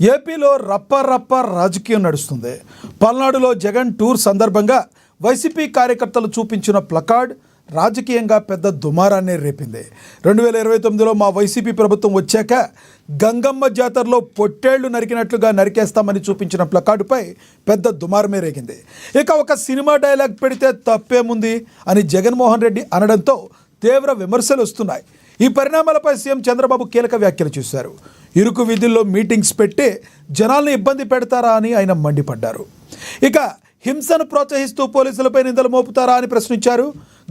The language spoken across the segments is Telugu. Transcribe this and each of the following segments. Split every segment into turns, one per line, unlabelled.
ఏపీలో రప్ప రాజకీయం నడుస్తుంది. పల్నాడులో జగన్ టూర్ సందర్భంగా వైసీపీ కార్యకర్తలు చూపించిన ప్లకార్డ్ రాజకీయంగా పెద్ద దుమారాన్ని రేపింది. 2029లో మా వైసీపీ ప్రభుత్వం వచ్చాక గంగమ్మ జాతరలో పొట్టేళ్లు నరికినట్లుగా నరికేస్తామని చూపించిన ప్లకార్డుపై పెద్ద దుమారమే రేగింది. ఇక ఒక సినిమా డైలాగ్ పెడితే తప్పేముంది అని జగన్మోహన్ రెడ్డి అనడంతో తీవ్ర విమర్శలు వస్తున్నాయి. ఈ పరిణామాలపై సీఎం చంద్రబాబు కీలక వ్యాఖ్యలు చేశారు. ఇరుకు వీధుల్లో మీటింగ్స్ పెట్టి జనాల్ని ఇబ్బంది పెడతారా అని ఆయన మండిపడ్డారు. ఇక హింసను ప్రోత్సహిస్తూ పోలీసులపై నిందలు మోపుతారా అని ప్రశ్నించారు.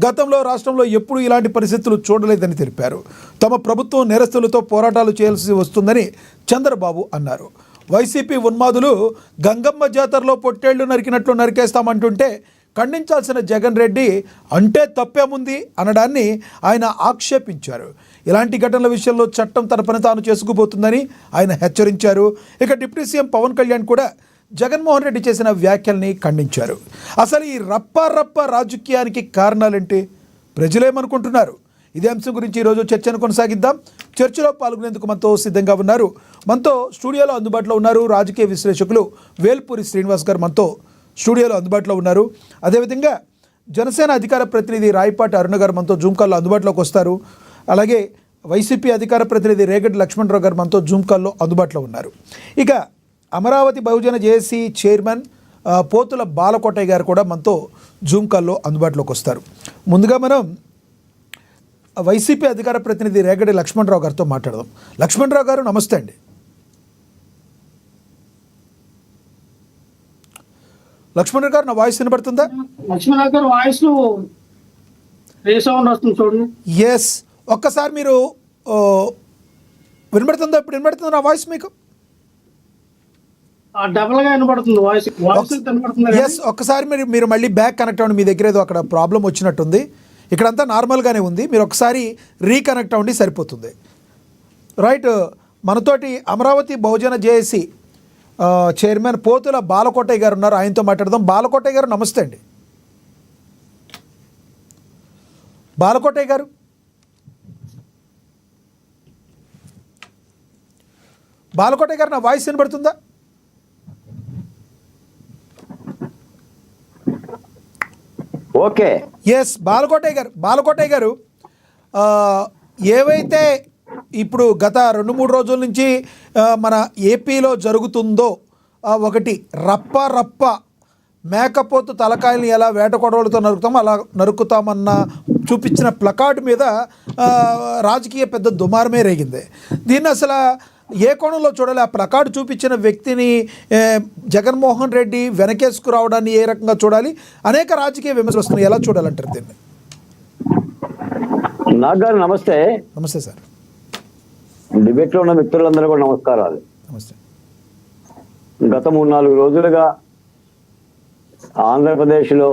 గతంలో రాష్ట్రంలో ఎప్పుడూ ఇలాంటి పరిస్థితులు చూడలేదని తెలిపారు. తమ ప్రభుత్వం నేరస్తులతో పోరాటాలు చేయాల్సి వస్తుందని చంద్రబాబు అన్నారు. వైసీపీ ఉన్మాదులు గంగమ్మ జాతరలో పొట్టేళ్లు నరికినట్లు నరికేస్తామంటుంటే ఖండించాల్సిన జగన్ రెడ్డి అంటే తప్పేముంది అనడాన్ని ఆయన ఆక్షేపించారు. ఇలాంటి ఘటనల విషయంలో చట్టం తన పని తాను చేసుకుపోతుందని ఆయన హెచ్చరించారు. ఇక డిప్యూటీ సీఎం పవన్ కళ్యాణ్ కూడా జగన్మోహన్ రెడ్డి చేసిన వ్యాఖ్యల్ని ఖండించారు. అసలు ఈ రప్ప రాజకీయానికి కారణాలేంటి, ప్రజలేమనుకుంటున్నారు? ఇదే అంశం గురించి ఈరోజు చర్చను కొనసాగిద్దాం. చర్చలో పాల్గొనేందుకు మనతో సిద్ధంగా ఉన్నారు. మనతో స్టూడియోలో అందుబాటులో ఉన్నారు రాజకీయ విశ్లేషకులు వేల్పూరి శ్రీనివాస్ గారు మనతో స్టూడియోలో అందుబాటులో ఉన్నారు. అదేవిధంగా జనసేన అధికార ప్రతినిధి రాయపాటి అరుణ గారు మనతో జూమ్ కాల్లో అందుబాటులోకి వస్తారు. అలాగే వైసీపీ అధికార ప్రతినిధి రేగడి లక్ష్మణరావు గారు మనతో జూమ్ కాల్లో అందుబాటులో ఉన్నారు. ఇక అమరావతి బహుజన జేఏసీ చైర్మన్ పోతుల బాలకోటయ్య గారు కూడా మనతో జూమ్ కాల్లో అందుబాటులోకి వస్తారు. ముందుగా మనం వైసీపీ అధికార ప్రతినిధి రేగడి లక్ష్మణరావు గారితో మాట్లాడదాం. లక్ష్మణరావు గారు నమస్తే అండి. లక్ష్మణ్ గారు నా వాయిస్ వినబడుతుందా?
లక్ష్మణ్ గారు వాయిస్ రీసౌండ్ వస్తుంది చూడండి.
ఎస్, ఒక్కసారి మీరు వినబడుతుందా? ఇప్పుడు వినబడుతుందా నా వాయిస్ మీకు?
డబల్ గా వినబడుతుంది వాయిస్.
ఎస్, ఒక్కసారి మీరు మళ్ళీ బ్యాక్ కనెక్ట్ అవ్వండి. మీ దగ్గర ఏదో అక్కడ ప్రాబ్లం వచ్చినట్టుంది. ఇక్కడంతా నార్మల్గానే ఉంది. మీరు ఒకసారి రీకనెక్ట్ అవ్వండి, సరిపోతుంది. రైట్, మనతోటి అమరావతి బహుజన జేఏసీ చైర్మన్ పోతుల బాలకోటయ్య గారు ఉన్నారు. ఆయనతో మాట్లాడదాం. బాలకోటయ్య గారు నమస్తే అండి. బాలకోటయ్య గారు, బాలకోటయ్య గారు నా వాయిస్ వినబడుతుందా?
ఓకే.
ఎస్, బాలకోటయ్య గారు ఏవైతే ఇప్పుడు గత 2-3 రోజుల నుంచి మన ఏపీలో జరుగుతుందో, ఒకటి రప్ప మేకపోతు తలకాయలు ఎలా వేటకొడవలతో నరుకుతామో అలా నరుకుతామన్న చూపించిన ప్లకార్డు మీద రాజకీయ పెద్ద దుమారమే రేగింది. దీన్ని అసలు ఏ కోణంలో చూడాలి? ఆ ప్లకార్డు చూపించిన వ్యక్తిని జగన్మోహన్ రెడ్డి వెనకేసుకురావడాన్ని ఏ రకంగా చూడాలి? అనేక రాజకీయ విమర్శలు వస్తున్నాయి. ఎలా చూడాలంటారు దీన్ని?
నాగారు నమస్తే.
నమస్తే సార్.
డిబేట్లో ఉన్న మిత్రులందరూ కూడా నమస్కారాలు.
నమస్తే.
గత 3-4 రోజులుగా ఆంధ్రప్రదేశ్లో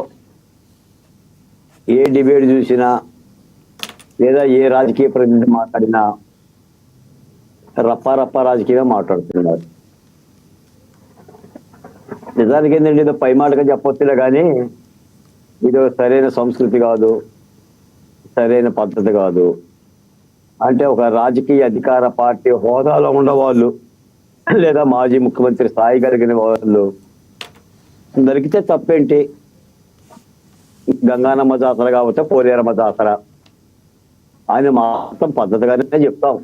ఏ డిబేట్ చూసినా లేదా ఏ రాజకీయ ప్రతినిధి మాట్లాడినా రప్ప రాజకీయంగా మాట్లాడుతున్నారు. నిజానికి ఏంటంటే ఏదో పై మాటగా చెప్పొచ్చులే కానీ ఇది సరైన సంస్కృతి కాదు, సరైన పద్ధతి కాదు. అంటే ఒక రాజకీయ అధికార పార్టీ హోదాలో ఉన్నవాళ్ళు లేదా మాజీ ముఖ్యమంత్రి స్థాయి కలిగిన వాళ్ళు దొరికితే తప్పేంటి? గంగానమ్మ జాతర కాకపోతే పోలేరమ్మ జాతర అని మాత్రం పద్ధతిగానే చెప్తాం.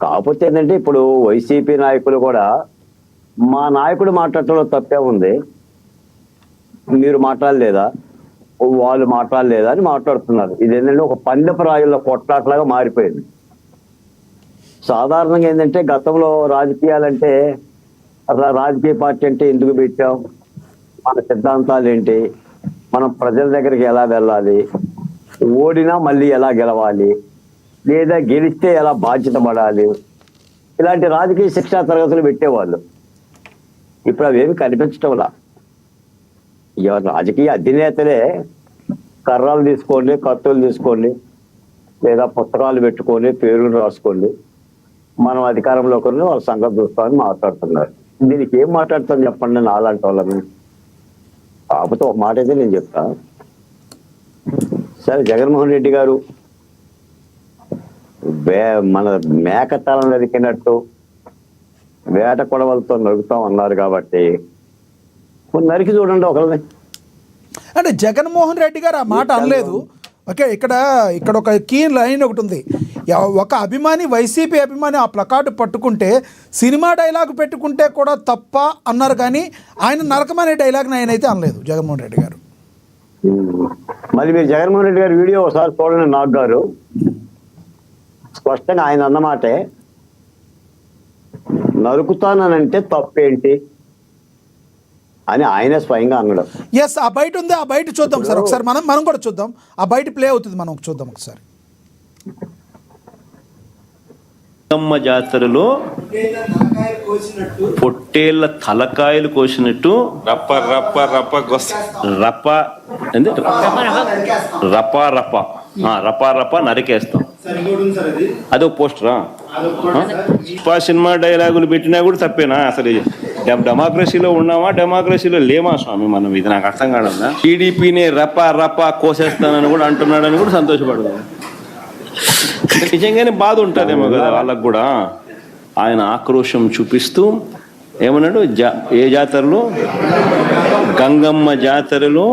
కాకపోతే ఏంటంటే ఇప్పుడు వైసీపీ నాయకులు కూడా మా నాయకుడు మాట్లాడటంలో తప్పే ఉంది, మీరు మాట్లాడలేదా, వాళ్ళు మాట్లాడలేదా అని మాట్లాడుతున్నారు. ఇదేంటంటే ఒక పందెపు రాయుల్లో కొట్లాట్లాగా మారిపోయింది. సాధారణంగా ఏంటంటే గతంలో రాజకీయాలంటే అసలు రాజకీయ పార్టీ అంటే ఎందుకు పెట్టాం, మన సిద్ధాంతాలు ఏంటి, మనం ప్రజల దగ్గరికి ఎలా వెళ్ళాలి, ఓడినా మళ్ళీ ఎలా గెలవాలి, లేదా గెలిస్తే ఎలా బాధ్యత పడాలి, ఇలాంటి రాజకీయ శిక్షా తరగతులు పెట్టేవాళ్ళు. ఇప్పుడు అవేమి కనిపించటంలా. రాజకీయ అధినేతలే కర్రలు తీసుకోండి, కత్తులు తీసుకోండి, లేదా పుస్తకాలు పెట్టుకొని పేర్లు రాసుకోండి, మనం అధికారంలోకి వాళ్ళ సంగతి చూస్తామని మాట్లాడుతున్నారు. దీనికి ఏం మాట్లాడతాను చెప్పండి నాలాంటి వాళ్ళని. కాకపోతే ఒక మాట అయితే నేను చెప్తా. సరే, జగన్మోహన్ రెడ్డి గారు మన మేకతలం నరికినట్టు వేట కొడవలతో నరుకుతాం అన్నారు కాబట్టి నరికి చూడండి ఒకరిని.
అంటే జగన్మోహన్ రెడ్డి గారు ఆ మాట అనలేదు. ఓకే, ఇక్కడ ఒక కీ లైన్ ఒకటి ఉంది. ఒక అభిమాని, వైసీపీ అభిమాని ఆ ప్లకార్డు పట్టుకుంటే సినిమా డైలాగ్ పెట్టుకుంటే కూడా తప్ప అన్నారు, కానీ ఆయన నరకమనే డైలాగ్ని ఆయన అయితే అనలేదు జగన్మోహన్ రెడ్డి గారు.
మరి మీరు జగన్మోహన్ రెడ్డి గారి వీడియో ఒకసారి చూడండి. నాగ్ గారు స్పష్టంగా ఆయన అన్నమాటే, నరుకుతానంటే తప్పేంటి అని ఆయన స్వయంగా అన్నాడు.
ఎస్, ఆ బయట ఉంది, ఆ బయట చూద్దాం సార్ ఒకసారి. మనం కూడా చూద్దాం, ఆ బయట ప్లే అవుతుంది, మనం చూద్దాం ఒకసారి.
గంగమ్మ జాతరలో పొట్టేళ్ల తలకాయలు కోసినట్టు
రప్ప రప్ప రప్ప
రప్ప ఏంది రప్ప నరికేస్తాం. అది ఒక పోస్టరా? సినిమా డైలాగులు పెట్టినా కూడా తప్పేనా? అసలు డెమోక్రసీలో ఉన్నామా, డెమోక్రసీలో లేమా స్వామి మనం? ఇది నాకు అర్థం కావడం. టీడీపీని రప్ప కోసేస్తానని కూడా అంటున్నాడని కూడా సంతోషపడదాం. నిజంగానే బాధ ఉంటుందేమో కదా వాళ్ళకు కూడా. ఆయన ఆక్రోశం చూపిస్తూ ఏమన్నాడు, ఏ జాతరలో? గంగమ్మ జాతరలో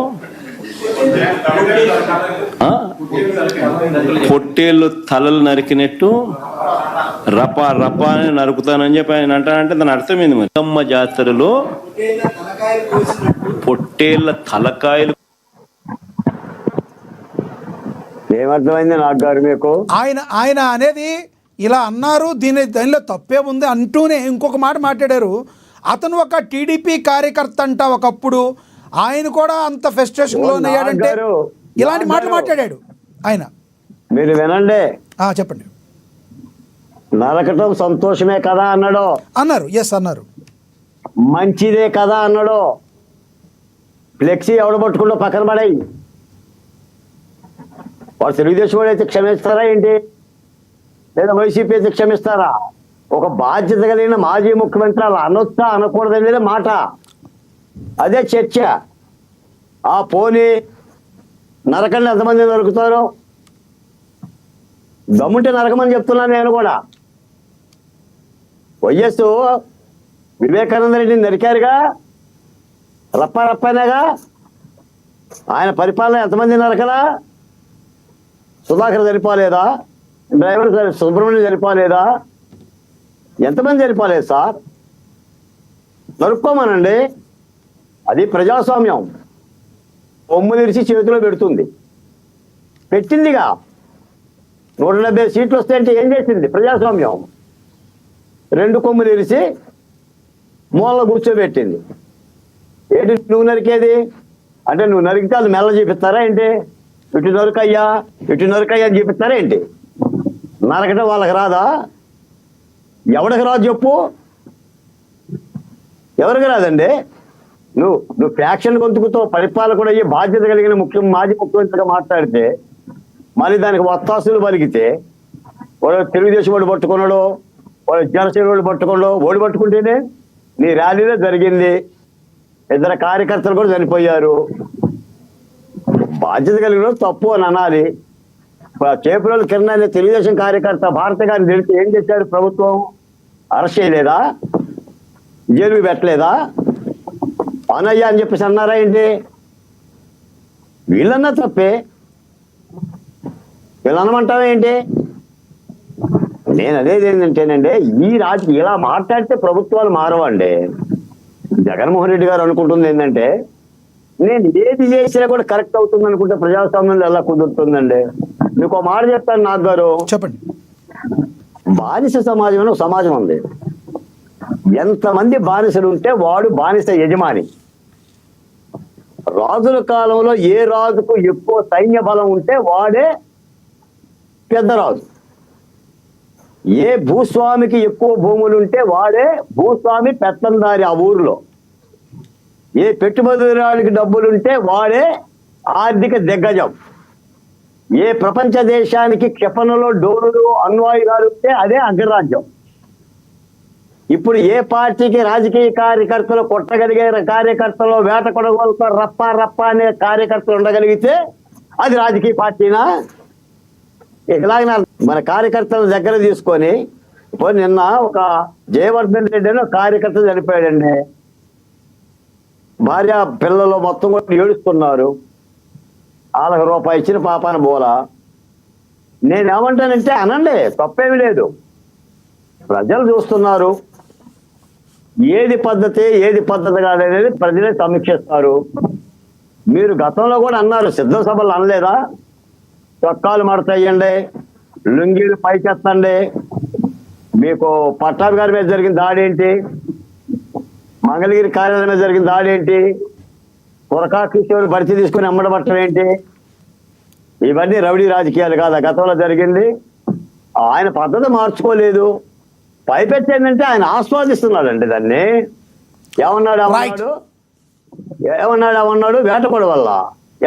పొట్టేళ్ళు తలలు నరికినట్టు రప అని నరుకుతానని చెప్పి ఆయన అంటానంటే దాని అర్థమైంది. మరి గంగమ్మ జాతరలో పొట్టేళ్ల తలకాయలు
ఏమర్థమైంది నాకు గారు మీకు?
ఆయన అనేది ఇలా అన్నారు, దానిలో తప్పే ఉంది అంటూనే ఇంకొక మాట మాట్లాడారు. అతను ఒక టీడీపీ కార్యకర్త అంట ఒకప్పుడు, ఆయన కూడా అంత ఫ్రస్ట్రేషన్ లోనయ్యాడంటే ఇలాంటి మాటలు మాట్లాడాడు ఆయన.
మీరు వినండి,
చెప్పండి.
నరకటం సంతోషమే కదా
అన్నారు. ఎస్ అన్నారు.
మంచిదే కదా అన్నాడు. ఫ్లెక్సీ ఎవడ పట్టుకుంటూ పక్కన పడాయి. వాడు తెలుగుదేశం వాడు అయితే క్షమిస్తారా ఏంటి, లేదా వైసీపీ అయితే క్షమిస్తారా? ఒక బాధ్యత కలిగిన మాజీ ముఖ్యమంత్రి అలా అనొచ్చా అనకూడదనేది మాట, అదే చర్చ. ఆ పోనీ నరకండి, ఎంతమంది నరుకుతారు? దమ్ముంటే నరకమని చెప్తున్నాను నేను కూడా. వైఎస్ వివేకానంద రెడ్డిని నరికారుగా, రప్పనేగా. ఆయన పరిపాలన ఎంతమంది నరకలా? సుధాకర్ సరిపోలేదా? డ్రైవర్ సుబ్రహ్మణ్యం సరిపోలేదా? ఎంతమంది సరిపోలేదు సార్? నరుక్కోమనండి, అది ప్రజాస్వామ్యం. కొమ్ములు ఇరిచి చేతిలో పెట్టిందిగా. 170 సీట్లు వస్తే అంటే ఏం చేసింది? ప్రజాస్వామ్యం. 2 కొమ్ములు ఇరిచి మూలలో కూర్చోబెట్టింది. ఏంటి నువ్వు నరికేది అంటే? నువ్వు నరికితే అది మెల్ల చూపిస్తారా ఏంటి? ఇటు నరుకయ్యా అని చూపిస్తారా ఏంటి? నరకటం వాళ్ళకి రాదా? ఎవరికి రాదు చెప్పు? ఎవరికి రాదండి? నువ్వు ఫ్యాక్షన్ గొంతుకుతో పరిపాలకుడు అయ్యి బాధ్యత కలిగిన మాజీ ముఖ్యమంత్రిగా మాట్లాడితే, మళ్ళీ దానికి వత్తాసులు పలికితే, వాడు తెలుగుదేశం వాడు పట్టుకున్నాడు, వాడు జనసేన వాడు పట్టుకున్నాడు. ఓడి పట్టుకుంటేనే నీ ర్యాలీలో జరిగింది, 2 కార్యకర్తలు కూడా చనిపోయారు. బాధ్యత కలిగిన తప్పు అని అనాలి. చేపురోలు కిరణ్ అనే తెలుగుదేశం కార్యకర్త భారత గారిని తెలిసి ఏం చేశాడు ప్రభుత్వం? అరెస్ట్ చేయలేదా? జైలుకి పెట్టలేదా? అనయ్యా అని చెప్పేసి అన్నారా ఏంటి? వీళ్ళన్నా తప్పే, వీళ్ళు అనమంటావా ఏంటి? నేను అనేది ఏంటంటేనండి, ఈ రాజకీయ ఇలా మాట్లాడితే ప్రభుత్వాలు మారవండి. జగన్మోహన్ రెడ్డి గారు అనుకుంటుంది ఏంటంటే, నేను ఏది చేసినా కూడా కరెక్ట్ అవుతుంది అనుకుంటే ప్రజాస్వామ్యంలో ఎలా కుదురుతుందండి? మీకు మాట చెప్తాను నాగ్ గారు,
చెప్పండి.
బానిస సమాజం అని ఒక సమాజం ఉంది. ఎంతమంది బానిసలు ఉంటే వాడు బానిస యజమాని. రాజుల కాలంలో ఏ రాజుకు ఎక్కువ సైన్య బలం ఉంటే వాడే పెద్ద రాజు. ఏ భూస్వామికి ఎక్కువ భూములు ఉంటే వాడే భూస్వామి పెత్తందారి ఆ ఊరిలో. ఏ పెట్టుబడిదారుడికి డబ్బులుంటే వాడే ఆర్థిక దిగ్గజం. ఏ ప్రపంచ దేశానికి క్షిపణులు, డోరులు, అణ్వాయుధాలు ఉంటే అదే అగ్రరాజ్యం. ఇప్పుడు ఏ పార్టీకి రాజకీయ కార్యకర్తలు, కొట్టగలిగే కార్యకర్తలు, వేట కొడగలతో రప్ప అనే కార్యకర్తలు ఉండగలిగితే అది రాజకీయ పార్టీనా? ఇలాగ మన కార్యకర్తల దగ్గర తీసుకొని ఇప్పుడు నిన్న ఒక జయవర్ధన్ రెడ్డి అని ఒక కార్యకర్త చనిపోయాడండి. భార్య పిల్లలు మొత్తం కూడా ఏడుస్తున్నారు. వాళ్ళకి రూపాయి ఇచ్చిన పాపాన బోలా. నేనేమంటానంటే అనండి, తప్పేమీ లేదు. ప్రజలు చూస్తున్నారు, ఏది పద్ధతి ఏది పద్ధతి కాదనేది ప్రజలే సమీక్షిస్తారు. మీరు గతంలో కూడా అన్నారు, సిద్ధ సభలు అనలేదా? చొక్కాలు మడతయ్యండి, లుంగీలు పైకెత్తండి. మీకు పట్టాభి గారి మీద జరిగిన దాడి ఏంటి? మంగళగిరి కార్యాలయం మీద జరిగిన దాడి ఏంటి? పురకా కిషోర్ భర్తీ తీసుకుని అమ్మడబట్టడం ఏంటి? ఇవన్నీ రౌడీ రాజకీయాలు కాదా గతంలో జరిగింది? ఆయన పద్ధతి మార్చుకోలేదు. పైపెట్టేందంటే ఆయన ఆస్వాదిస్తున్నాడండి దాన్ని. ఏమన్నాడు వేటపడి వల్ల,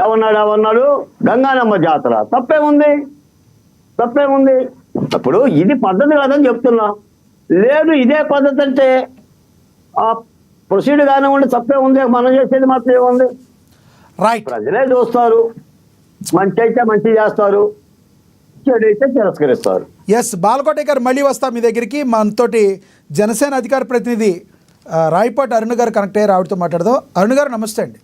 ఏమన్నాడు గంగానమ్మ జాతర. తప్పేముంది? అప్పుడు ఇది పద్ధతి కాదని చెప్తున్నా. లేదు ఇదే పద్ధతి అంటే ఆ ప్రొసీడ్ కానివ్వండి, తప్పే ఉంది. మనం చేసేది మాత్రం ఏముంది?
రైట్.
ప్రజలే చూస్తారు. మంచి అయితే మంచి చేస్తారు, చెడు అయితే తిరస్కరిస్తారు.
ఎస్, బాలకోట గారు మళ్ళీ వస్తా మీ దగ్గరికి. మనతోటి జనసేన అధికార ప్రతినిధి రాయపాటి అరుణ్ గారు కనెక్ట్ అయ్యారు, ఆవిడతో మాట్లాడదాం. అరుణ్ గారు నమస్తే అండి.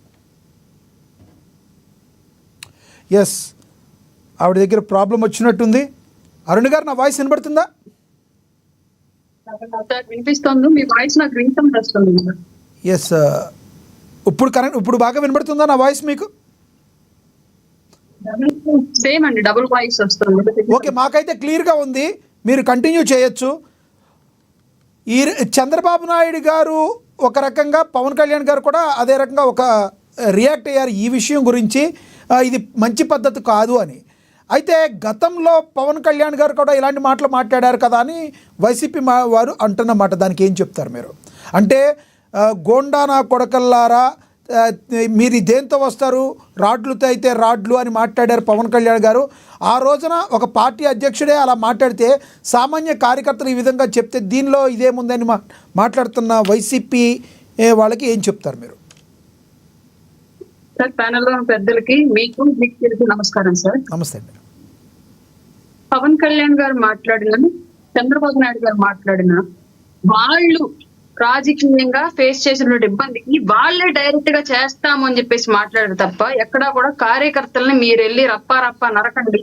ఎస్, ఆవిడ దగ్గర ప్రాబ్లం వచ్చినట్టుంది. అరుణ్ గారు, నా వాయిస్ వినబడుతుందా?
వినిపిస్తుంది. మీ వాయిస్ నాకు రింగ్టోన్ వస్తుంది.
ఎస్, ఇప్పుడు బాగా వినబడుతుందా నా వాయిస్ మీకు?
సేమ్ అండి, డబుల్ వాయిస్ వస్తుంది.
ఓకే, మాకైతే క్లియర్గా ఉంది, మీరు కంటిన్యూ చేయొచ్చు. ఈ చంద్రబాబు నాయుడు గారు ఒక రకంగా, పవన్ కళ్యాణ్ గారు కూడా అదే రకంగా ఒక రియాక్ట్ అయ్యారు ఈ విషయం గురించి. ఇది మంచి పద్ధతి కాదు అని. అయితే గతంలో పవన్ కళ్యాణ్ గారు కూడా ఇలాంటి మాటలు మాట్లాడారు కదా అని వైసీపీ వారు అంటున్నమాట. దానికి ఏం చెప్తారు మీరు? అంటే గోండా నా కొడకల్లారా, మీరు దేంతో వస్తారు, రాడ్లుతో అయితే రాడ్లు అని మాట్లాడారు పవన్ కళ్యాణ్ గారు. ఆ రోజున ఒక పార్టీ అధ్యక్షుడే అలా మాట్లాడితే, సామాన్య కార్యకర్తలు ఈ విధంగా చెప్తే దీనిలో ఇదేముందని మాట్లాడుతున్న వైసీపీ వాళ్ళకి ఏం చెప్తారు మీరు?
సార్, ప్యానెల్ లో పెద్దలకి మీకు నమస్కారం సార్.
నమస్తే అండి.
పవన్ కళ్యాణ్ గారు మాట్లాడిన, చంద్రబాబు నాయుడు గారు మాట్లాడిన, వాళ్ళు రాజకీయంగా ఫేస్ చేసినటువంటి ఇబ్బందికి వాళ్ళే డైరెక్ట్ గా చేస్తాము అని చెప్పేసి మాట్లాడారు తప్ప, ఎక్కడా కూడా కార్యకర్తల్ని మీరు వెళ్ళి రప్పా నరకండి,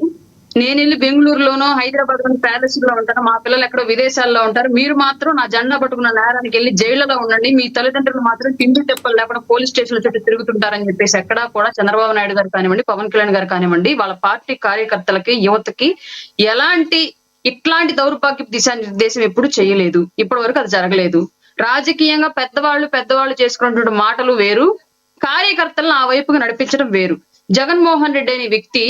నేను వెళ్ళి బెంగళూరులోనో హైదరాబాద్ లోని ప్యాలెస్ లో ఉంటాను, మా పిల్లలు ఎక్కడో విదేశాల్లో ఉంటారు, మీరు మాత్రం నా జెండా పట్టుకున్న నేరానికి వెళ్ళి జైళ్లలో ఉండండి, మీ తల్లిదండ్రులు మాత్రం తిండి తెప్పలు లేకుండా పోలీస్ స్టేషన్ల చుట్టూ తిరుగుతుంటారని చెప్పేసి ఎక్కడా కూడా చంద్రబాబు నాయుడు గారు కానివ్వండి, పవన్ కళ్యాణ్ గారు కానివ్వండి, వాళ్ళ పార్టీ కార్యకర్తలకి, యువతకి ఇట్లాంటి దౌర్భాగ్య దిశానిర్దేశం ఎప్పుడు చేయలేదు. ఇప్పటి వరకు అది జరగలేదు. రాజకీయంగా పెద్దవాళ్ళు చేసుకున్నటువంటి మాటలు వేరు, కార్యకర్తలను ఆ వైపుగా నడిపించడం వేరు. జగన్మోహన్ రెడ్డి అనే వ్యక్తి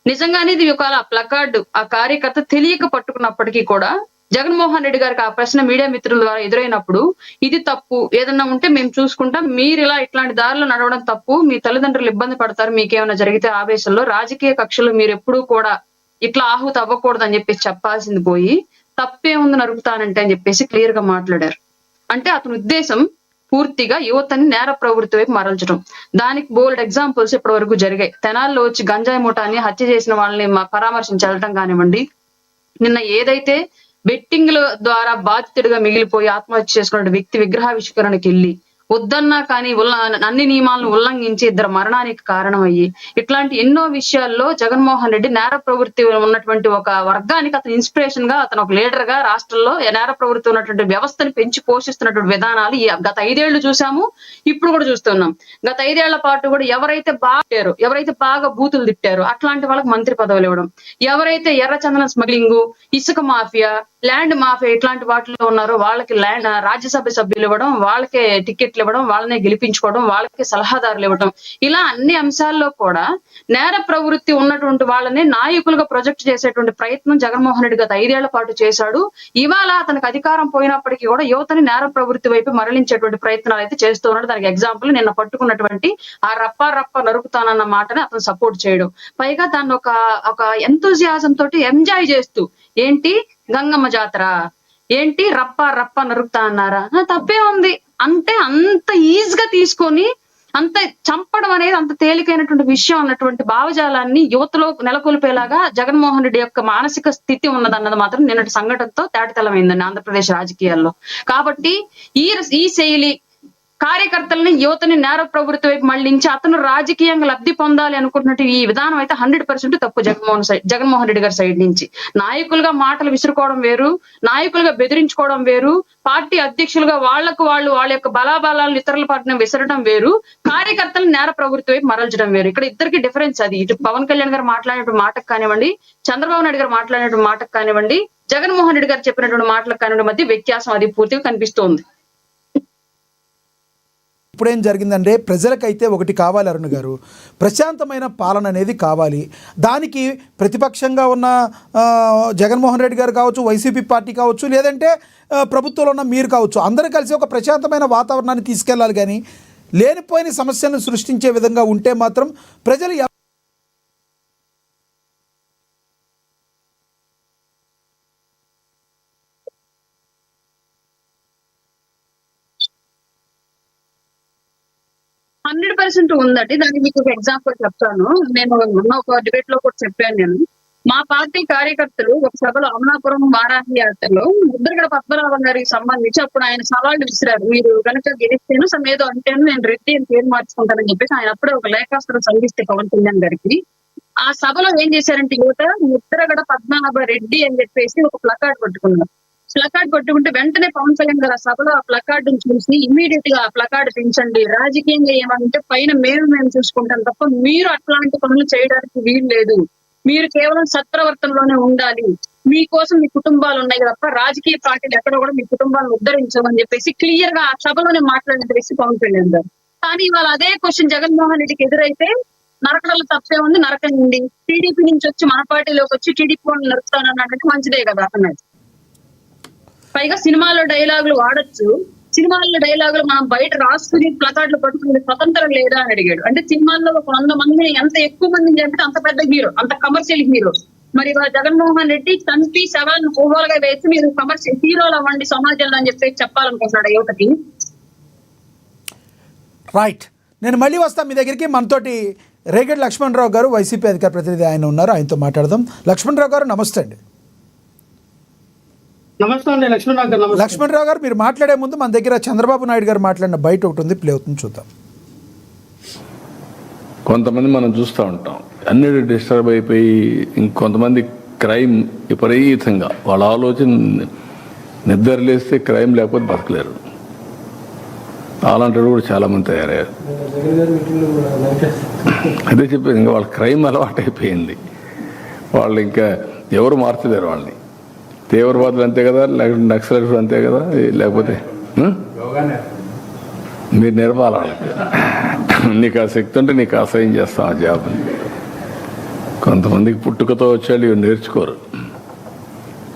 నిజంగానే ఇది ఒక ప్లకార్డు ఆ కార్యకర్త తెలియక పట్టుకున్నప్పటికీ కూడా, జగన్మోహన్ రెడ్డి గారికి ఆ ప్రశ్న మీడియా మిత్రుల ద్వారా ఎదురైనప్పుడు, ఇది తప్పు, ఏదన్నా ఉంటే మేము చూసుకుంటాం, మీరు ఇట్లాంటి దారిలో నడవడం తప్పు, మీ తల్లిదండ్రులు ఇబ్బంది పడతారు, మీకేమైనా జరిగితే ఆవేశంలో రాజకీయ కక్షలు మీరు ఎప్పుడూ కూడా ఇట్లా ఆహుతి అవ్వకూడదు అని చెప్పేసి చెప్పాల్సింది పోయి, తప్పేముంది నరుకుతానంటే అని చెప్పేసి క్లియర్ గా మాట్లాడారు. అంటే అతని ఉద్దేశం పూర్తిగా యువతని నేర ప్రవృత్తి వైపు మరల్చడం. దానికి బోల్డ్ ఎగ్జాంపుల్స్ ఇప్పటి వరకు జరిగాయి. తెనాల్లో వచ్చి గంజాయి మూటాన్ని హత్య చేసిన వాళ్ళని పరామర్శించడం కానివ్వండి, నిన్న ఏదైతే బెట్టింగ్ల ద్వారా బాధితుడిగా మిగిలిపోయి ఆత్మహత్య చేసుకున్న వ్యక్తి విగ్రహావిష్కరణకి వెళ్ళి వద్దన్నా కానీ అన్ని నియమాలను ఉల్లంఘించి 2 మరణానికి కారణమయ్యి, ఇట్లాంటి ఎన్నో విషయాల్లో జగన్మోహన్ రెడ్డి నేర ప్రవృత్తి ఉన్నటువంటి ఒక వర్గానికి అతను ఇన్స్పిరేషన్ గా, అతను ఒక లీడర్ గా రాష్ట్రంలో నేర ప్రవృత్తి ఉన్నటువంటి వ్యవస్థను పెంచి పోషిస్తున్నటువంటి విధానాలు గత 5 ఏళ్లు చూసాము, ఇప్పుడు కూడా చూస్తున్నాం. గత 5 ఏళ్ల పాటు కూడా ఎవరైతే బాగా బూతులు తిట్టారో అట్లాంటి వాళ్ళకి మంత్రి పదవులు ఇవ్వడం, ఎవరైతే ఎర్రచందనం స్మగ్లింగ్, ఇసుక మాఫియా, ల్యాండ్ మాఫియా ఇట్లాంటి వాటిలో ఉన్నారో వాళ్ళకి రాజ్యసభ సభ్యులు ఇవ్వడం, వాళ్ళకే టికెట్లు ఇవ్వడం, వాళ్ళనే గెలిపించుకోవడం, వాళ్ళకి సలహాదారులు ఇవ్వడం, ఇలా అన్ని అంశాల్లో కూడా నేర ప్రవృత్తి ఉన్నటువంటి వాళ్ళని నాయకులుగా ప్రొజెక్ట్ చేసేటువంటి ప్రయత్నం జగన్మోహన్ రెడ్డి గత 5 ఏళ్ల పాటు చేశాడు. ఇవాళ అతనికి అధికారం పోయినప్పటికీ కూడా యువతని నేర ప్రవృత్తి వైపు మరలించేటువంటి ప్రయత్నాలు అయితే చేస్తూ ఉన్నాడు. దానికి ఎగ్జాంపుల్ నిన్న పట్టుకున్నటువంటి ఆ రప్ప నరుకుతానన్న మాటని అతను సపోర్ట్ చేయడం, పైగా దాన్ని ఒక ఎంతూజియాజం తోటి ఎంజాయ్ చేస్తూ, ఏంటి గంగమ్మ జాతర, ఏంటి రప్ప నరుకుతా అన్నారా, తప్పే ఉంది అంటే అంత ఈజీగా తీసుకొని అంత చంపడం అనేది అంత తేలికైనటువంటి విషయం అన్నటువంటి భావజాలాన్ని యువతలో నెలకొల్పేలాగా జగన్మోహన్ రెడ్డి యొక్క మానసిక స్థితి ఉన్నదన్నది మాత్రం నిన్నటి సంఘటనతో తేటతెల్లమైందండి ఆంధ్రప్రదేశ్ రాజకీయాల్లో. కాబట్టి ఈ శైలి కార్యకర్తలని యువతని నేర ప్రవృత్తి వైపు మళ్లించి అతను రాజకీయంగా లబ్ధి పొందాలి అనుకుంటున్నట్టు ఈ విధానం అయితే 100% తప్పు జగన్మోహన్ రెడ్డి గారి సైడ్ నుంచి. నాయకులుగా మాటలు విసురుకోవడం వేరు, నాయకులుగా బెదిరించుకోవడం వేరు, పార్టీ అధ్యక్షులుగా వాళ్ళ యొక్క బలాబలాలను ఇతరుల పట్ల విసరడం వేరు, కార్యకర్తలను నేర ప్రవృత్తి వైపు మరల్చడం వేరు. ఇక్కడ ఇద్దరికి డిఫరెన్స్ అది. ఇటు పవన్ కళ్యాణ్ గారు మాట్లాడినటువంటి మాటకు కానివ్వండి, చంద్రబాబు నాయుడు గారు మాట్లాడినటువంటి మాటకు కానివ్వండి, జగన్మోహన్ రెడ్డి గారు చెప్పినటువంటి మాటలకు కానివ్వండి మధ్య వ్యత్యాసం అది పూర్తిగా కనిపిస్తోంది.
ఇప్పుడేం జరిగిందంటే ప్రజలకైతే ఒకటి కావాలి అరుణ్ గారు, ప్రశాంతమైన పాలన అనేది కావాలి. దానికి ప్రతిపక్షంగా ఉన్న జగన్మోహన్ రెడ్డి గారు కావచ్చు, వైసీపీ పార్టీ కావచ్చు, లేదంటే ప్రభుత్వంలో ఉన్న మీరు కావచ్చు, అందరూ కలిసి ఒక ప్రశాంతమైన వాతావరణాన్ని తీసుకెళ్ళాలి. కానీ లేనిపోయిన సమస్యలను సృష్టించే విధంగా ఉంటే మాత్రం ప్రజలు
హండ్రెడ్ 100% ఉందండి. దానికి మీకు ఒక ఎగ్జాంపుల్ చెప్తాను. నేను మొన్న ఒక డిబేట్ లో కూడా చెప్పాను. నేను మా పార్టీ కార్యకర్తలు ఒక సభలో అమలాపురం వారాహి యాత్రలో ముద్రగడ పద్మనాభం గారికి సంబంధించి అప్పుడు ఆయన సవాళ్ళు విసిరారు. మీరు కనుక గెలిస్తేను ఏదో అంటే నేను రెడ్డి అని పేరు మార్చుకుంటానని చెప్పేసి ఆయన అప్పుడే ఒక లేఖాస్త్రం సంధిస్తే పవన్ కళ్యాణ్ గారికి. ఆ సభలో ఏం చేశారంటే యువత ముద్రగడ పద్మనాభ రెడ్డి అని చెప్పేసి ఒక ప్లకార్డ్ పట్టుకున్నారు. ప్లకార్డ్ పట్టుకుంటే వెంటనే పవన్ కళ్యాణ్ గారు ఆ సభలో ఆ ప్లకార్డ్ చూసి ఇమ్మీడియట్ గా ఆ ప్లకార్డ్ పెంచండి, రాజకీయంగా ఏమంటే పైన మేము చూసుకుంటాం తప్ప మీరు అట్లాంటి పనులు చేయడానికి వీలు లేదు, మీరు కేవలం సత్ప్రవర్తనలోనే ఉండాలి, మీకోసం మీ కుటుంబాలు ఉన్నాయి తప్ప రాజకీయ పార్టీలు ఎక్కడ కూడా మీ కుటుంబాలను ఉద్ధరించమని చెప్పేసి క్లియర్ గా ఆ సభలోనే మాట్లాడిన వ్యక్తి పవన్ కళ్యాణ్ గారు. కానీ ఇవాళ అదే క్వశ్చన్ జగన్మోహన్ రెడ్డికి ఎదురైతే నరకడలు తప్పే ఉంది, నరకండి, టీడీపీ నుంచి వచ్చి మన పార్టీలోకి వచ్చి టీడీపీ వాళ్ళు నరుకుతానన్నట్టు మంచిదే కదా అన్నది. పైగా సినిమాలో డైలాగులు వాడచ్చు, సినిమాల్లో డైలాగులు మనం బయట రాసుకుని ప్లకార్డులు పట్టుకునే స్వతంత్రం లేదా అని అడిగాడు. అంటే సినిమాల్లో ఒక 100 మందిని ఎంత ఎక్కువ మందిని చంపితే అంత పెద్ద హీరో, అంత కమర్షియల్ హీరో. మరి జగన్మోహన్ రెడ్డి చంపి శవాలను పువ్వులుగా వేసి మీరు కమర్షియల్ హీరోలు అవ్వండి సమాజంలో అని చెప్పి చెప్పాలనుకుంటున్నాడు యువతకి.
రైట్, నేను మళ్ళీ వస్తాను మీ దగ్గరికి. మనతోటి రేగడి లక్ష్మణరావు గారు, వైసీపీ అధికార ప్రతినిధి ఆయన ఉన్నారు, ఆయనతో మాట్లాడదాం. లక్ష్మణరావు గారు నమస్తే అండి.
నమస్తే అండి లక్ష్మణరావు గారు.
లక్ష్మణరావు గారు, మీరు మాట్లాడే ముందు మన దగ్గర చంద్రబాబు నాయుడు గారు మాట్లాడిన బయట ఒకటి ఉంది, ప్లే అవుతుంది, చూద్దాం.
కొంతమంది మనం చూస్తూ ఉంటాం, అన్ని డిస్టర్బ్ అయిపోయి ఇంకొంతమంది క్రైమ్ విపరీతంగా వాళ్ళ ఆలోచన నిద్రలేస్తే క్రైమ్ లేకపోతే బతకలేరు. అలాంటి కూడా చాలామంది తయారయ్యారు. అదే చెప్పేది, ఇంకా వాళ్ళ క్రైమ్ అలవాటు అయిపోయింది. వాళ్ళు ఇంకా ఎవరు మార్చలేరు వాళ్ళని. తీవ్రవాదులు అంతే కదా, లేకపోతే నక్సలైట్లు అంతే కదా, లేకపోతే మీరు నేర్పాలి వాళ్ళకి. నీకు ఆ శక్తి ఉంటే నీకు అసహ్యం చేస్తాం ఆ జాబ్ని. కొంతమందికి పుట్టుకతో వచ్చేవాళ్ళు ఇవి నేర్చుకోరు.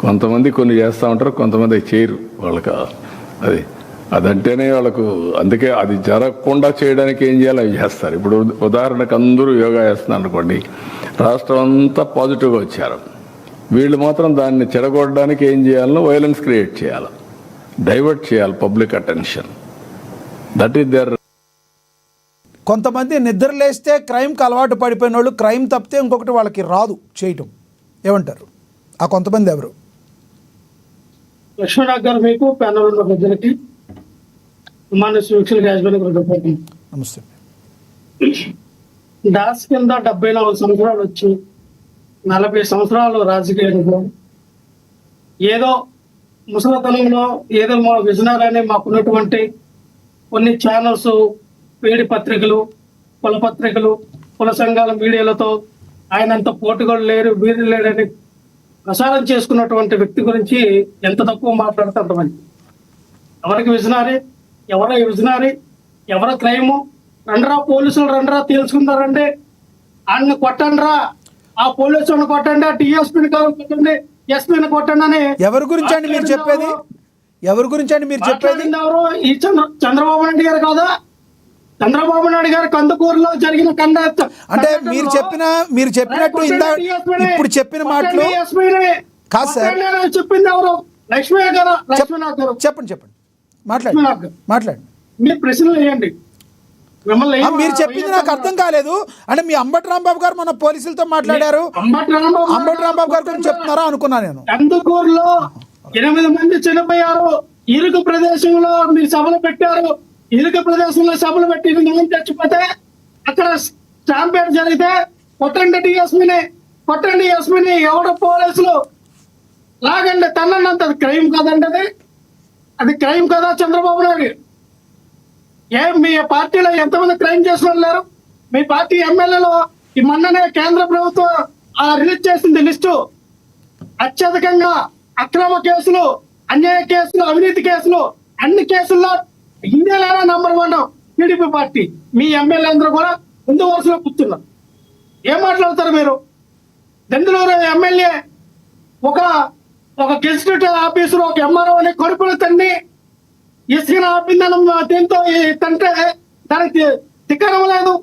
కొంతమంది కొన్ని చేస్తూ ఉంటారు, కొంతమంది చేయరు. వాళ్ళకి అదంటేనే వాళ్ళకు, అందుకే అది జరగకుండా చేయడానికి ఏం చేయాలో అవి చేస్తారు. ఇప్పుడు ఉదాహరణకు అందరూ యోగా చేస్తున్నారు అనుకోండి, రాష్ట్రం అంతా పాజిటివ్గా వచ్చారు. వీళ్ళు మాత్రం దాన్ని చెడగొట్టడానికి ఏం చేయాలో వైలెన్స్ క్రియేట్ చేయాలి, డైవర్ట్ చేయాలి public attention. That is there.
కొంతమంది నిద్ర లేస్తే క్రైమ్కి అలవాటు పడిపోయిన వాళ్ళు, క్రైమ్ తప్పితే ఇంకొకటి వాళ్ళకి రాదు చేయటం. ఏమంటారు ఆ కొంతమంది ఎవరు?
లక్ష్మణరావు గారు, మీకు ప్యానల్ ఉన్న ప్రజలకి మన
నమస్తే.
దాస్ కింద 74 సంవత్సరాలు వచ్చి 40 సంవత్సరాలు రాజకీయాల్లో ఏదో ముసలితనంలో ఏదో మా విజనాలని మాకున్నటువంటి కొన్ని ఛానల్స్, వేడి పత్రికలు, కుల పత్రికలు, కుల సంఘాల మీడియాలతో ఆయనంత పోటుగోడు లేరు, వీరు లేడని ప్రసారం చేసుకున్నటువంటి వ్యక్తి గురించి ఎంత తక్కువ మాట్లాడితే అంతమంది. ఎవరికి విజనారీ, ఎవరో విజనారీ, ఎవరో క్రైము, రండ్రా పోలీసులు రండ్రా తెలుసుకుంటారండి, ఆయన్ని కొట్టండ్రా, ఆ పోలీసులను కొట్టండి, ఆ టీఎస్పీని కొట్టండి, ఎస్పీని కొట్టండి అని.
ఎవరి గురించి అండి మీరు చెప్పేది? ఎవరి గురించి అండి మీరు చెప్పేది?
ఎవరు? ఈ చంద్రబాబు నాయుడు గారు కాదా? చంద్రబాబు నాయుడు గారు కందుకూరులో జరిగిన
అంటే మీరు చెప్పినట్టు ఇప్పుడు చెప్పిన మాటలు కాదు సార్.
చెప్పింది ఎవరు? లక్ష్మీ గారు. లక్ష్మీనాథ్ గారు
చెప్పండి మాట్లాడండి.
మీరు ప్రశ్నలు వేయండి. మిమ్మల్ని
మీరు చెప్పింది నాకు అర్థం కాలేదు. అంటే మీ అంబటి రాంబాబు గారు మన పోలీసులతో మాట్లాడారు, అంబటి రాంబాబు గారి గురించి చెప్తున్నారా అనుకున్నా నేను.
కందుకూరులో 8 మంది చనిపోయారు, ఇరుకు ప్రదేశంలో మీరు సభలు పెట్టారు, ఇరుకు ప్రదేశంలో సభలు పెట్టి 8 మంది చచ్చిపోతే అక్కడ స్టాంపేట్ జరిగితే కొట్టండి ఎస్మిని ఎవడో పోలీసులు లాగండి తన్నంత క్రైమ్ కదండి, అది క్రైమ్ కదా చంద్రబాబు నాయుడు? మీ పార్టీలో ఎంతమంది క్రైమ్ చేసిన వాళ్ళు లేరు? మీ పార్టీ ఎమ్మెల్యేలో ఈ మొన్ననే కేంద్ర ప్రభుత్వం రిలీజ్ చేసింది లిస్టు. అత్యధికంగా అక్రమ కేసులు, అన్యాయ కేసులు, అవినీతి కేసులు, అన్ని కేసుల్లో ఇండియాలోనే నంబర్ 1 టీడీపీ పార్టీ. మీ ఎమ్మెల్యే అందరూ కూడా ముందు వరుసలో కూర్చున్నారు. ఏం మాట్లాడతారు మీరు? దెందులూరు ఎమ్మెల్యే ఒక గెజిటెడ్ ఆఫీసర్, ఒక ఎంఆర్ఓ అని కడుపులు తన్ని ఇసుకన ఆపిందనం దీంతో తంటే దానికి తిక్కడం లేదు.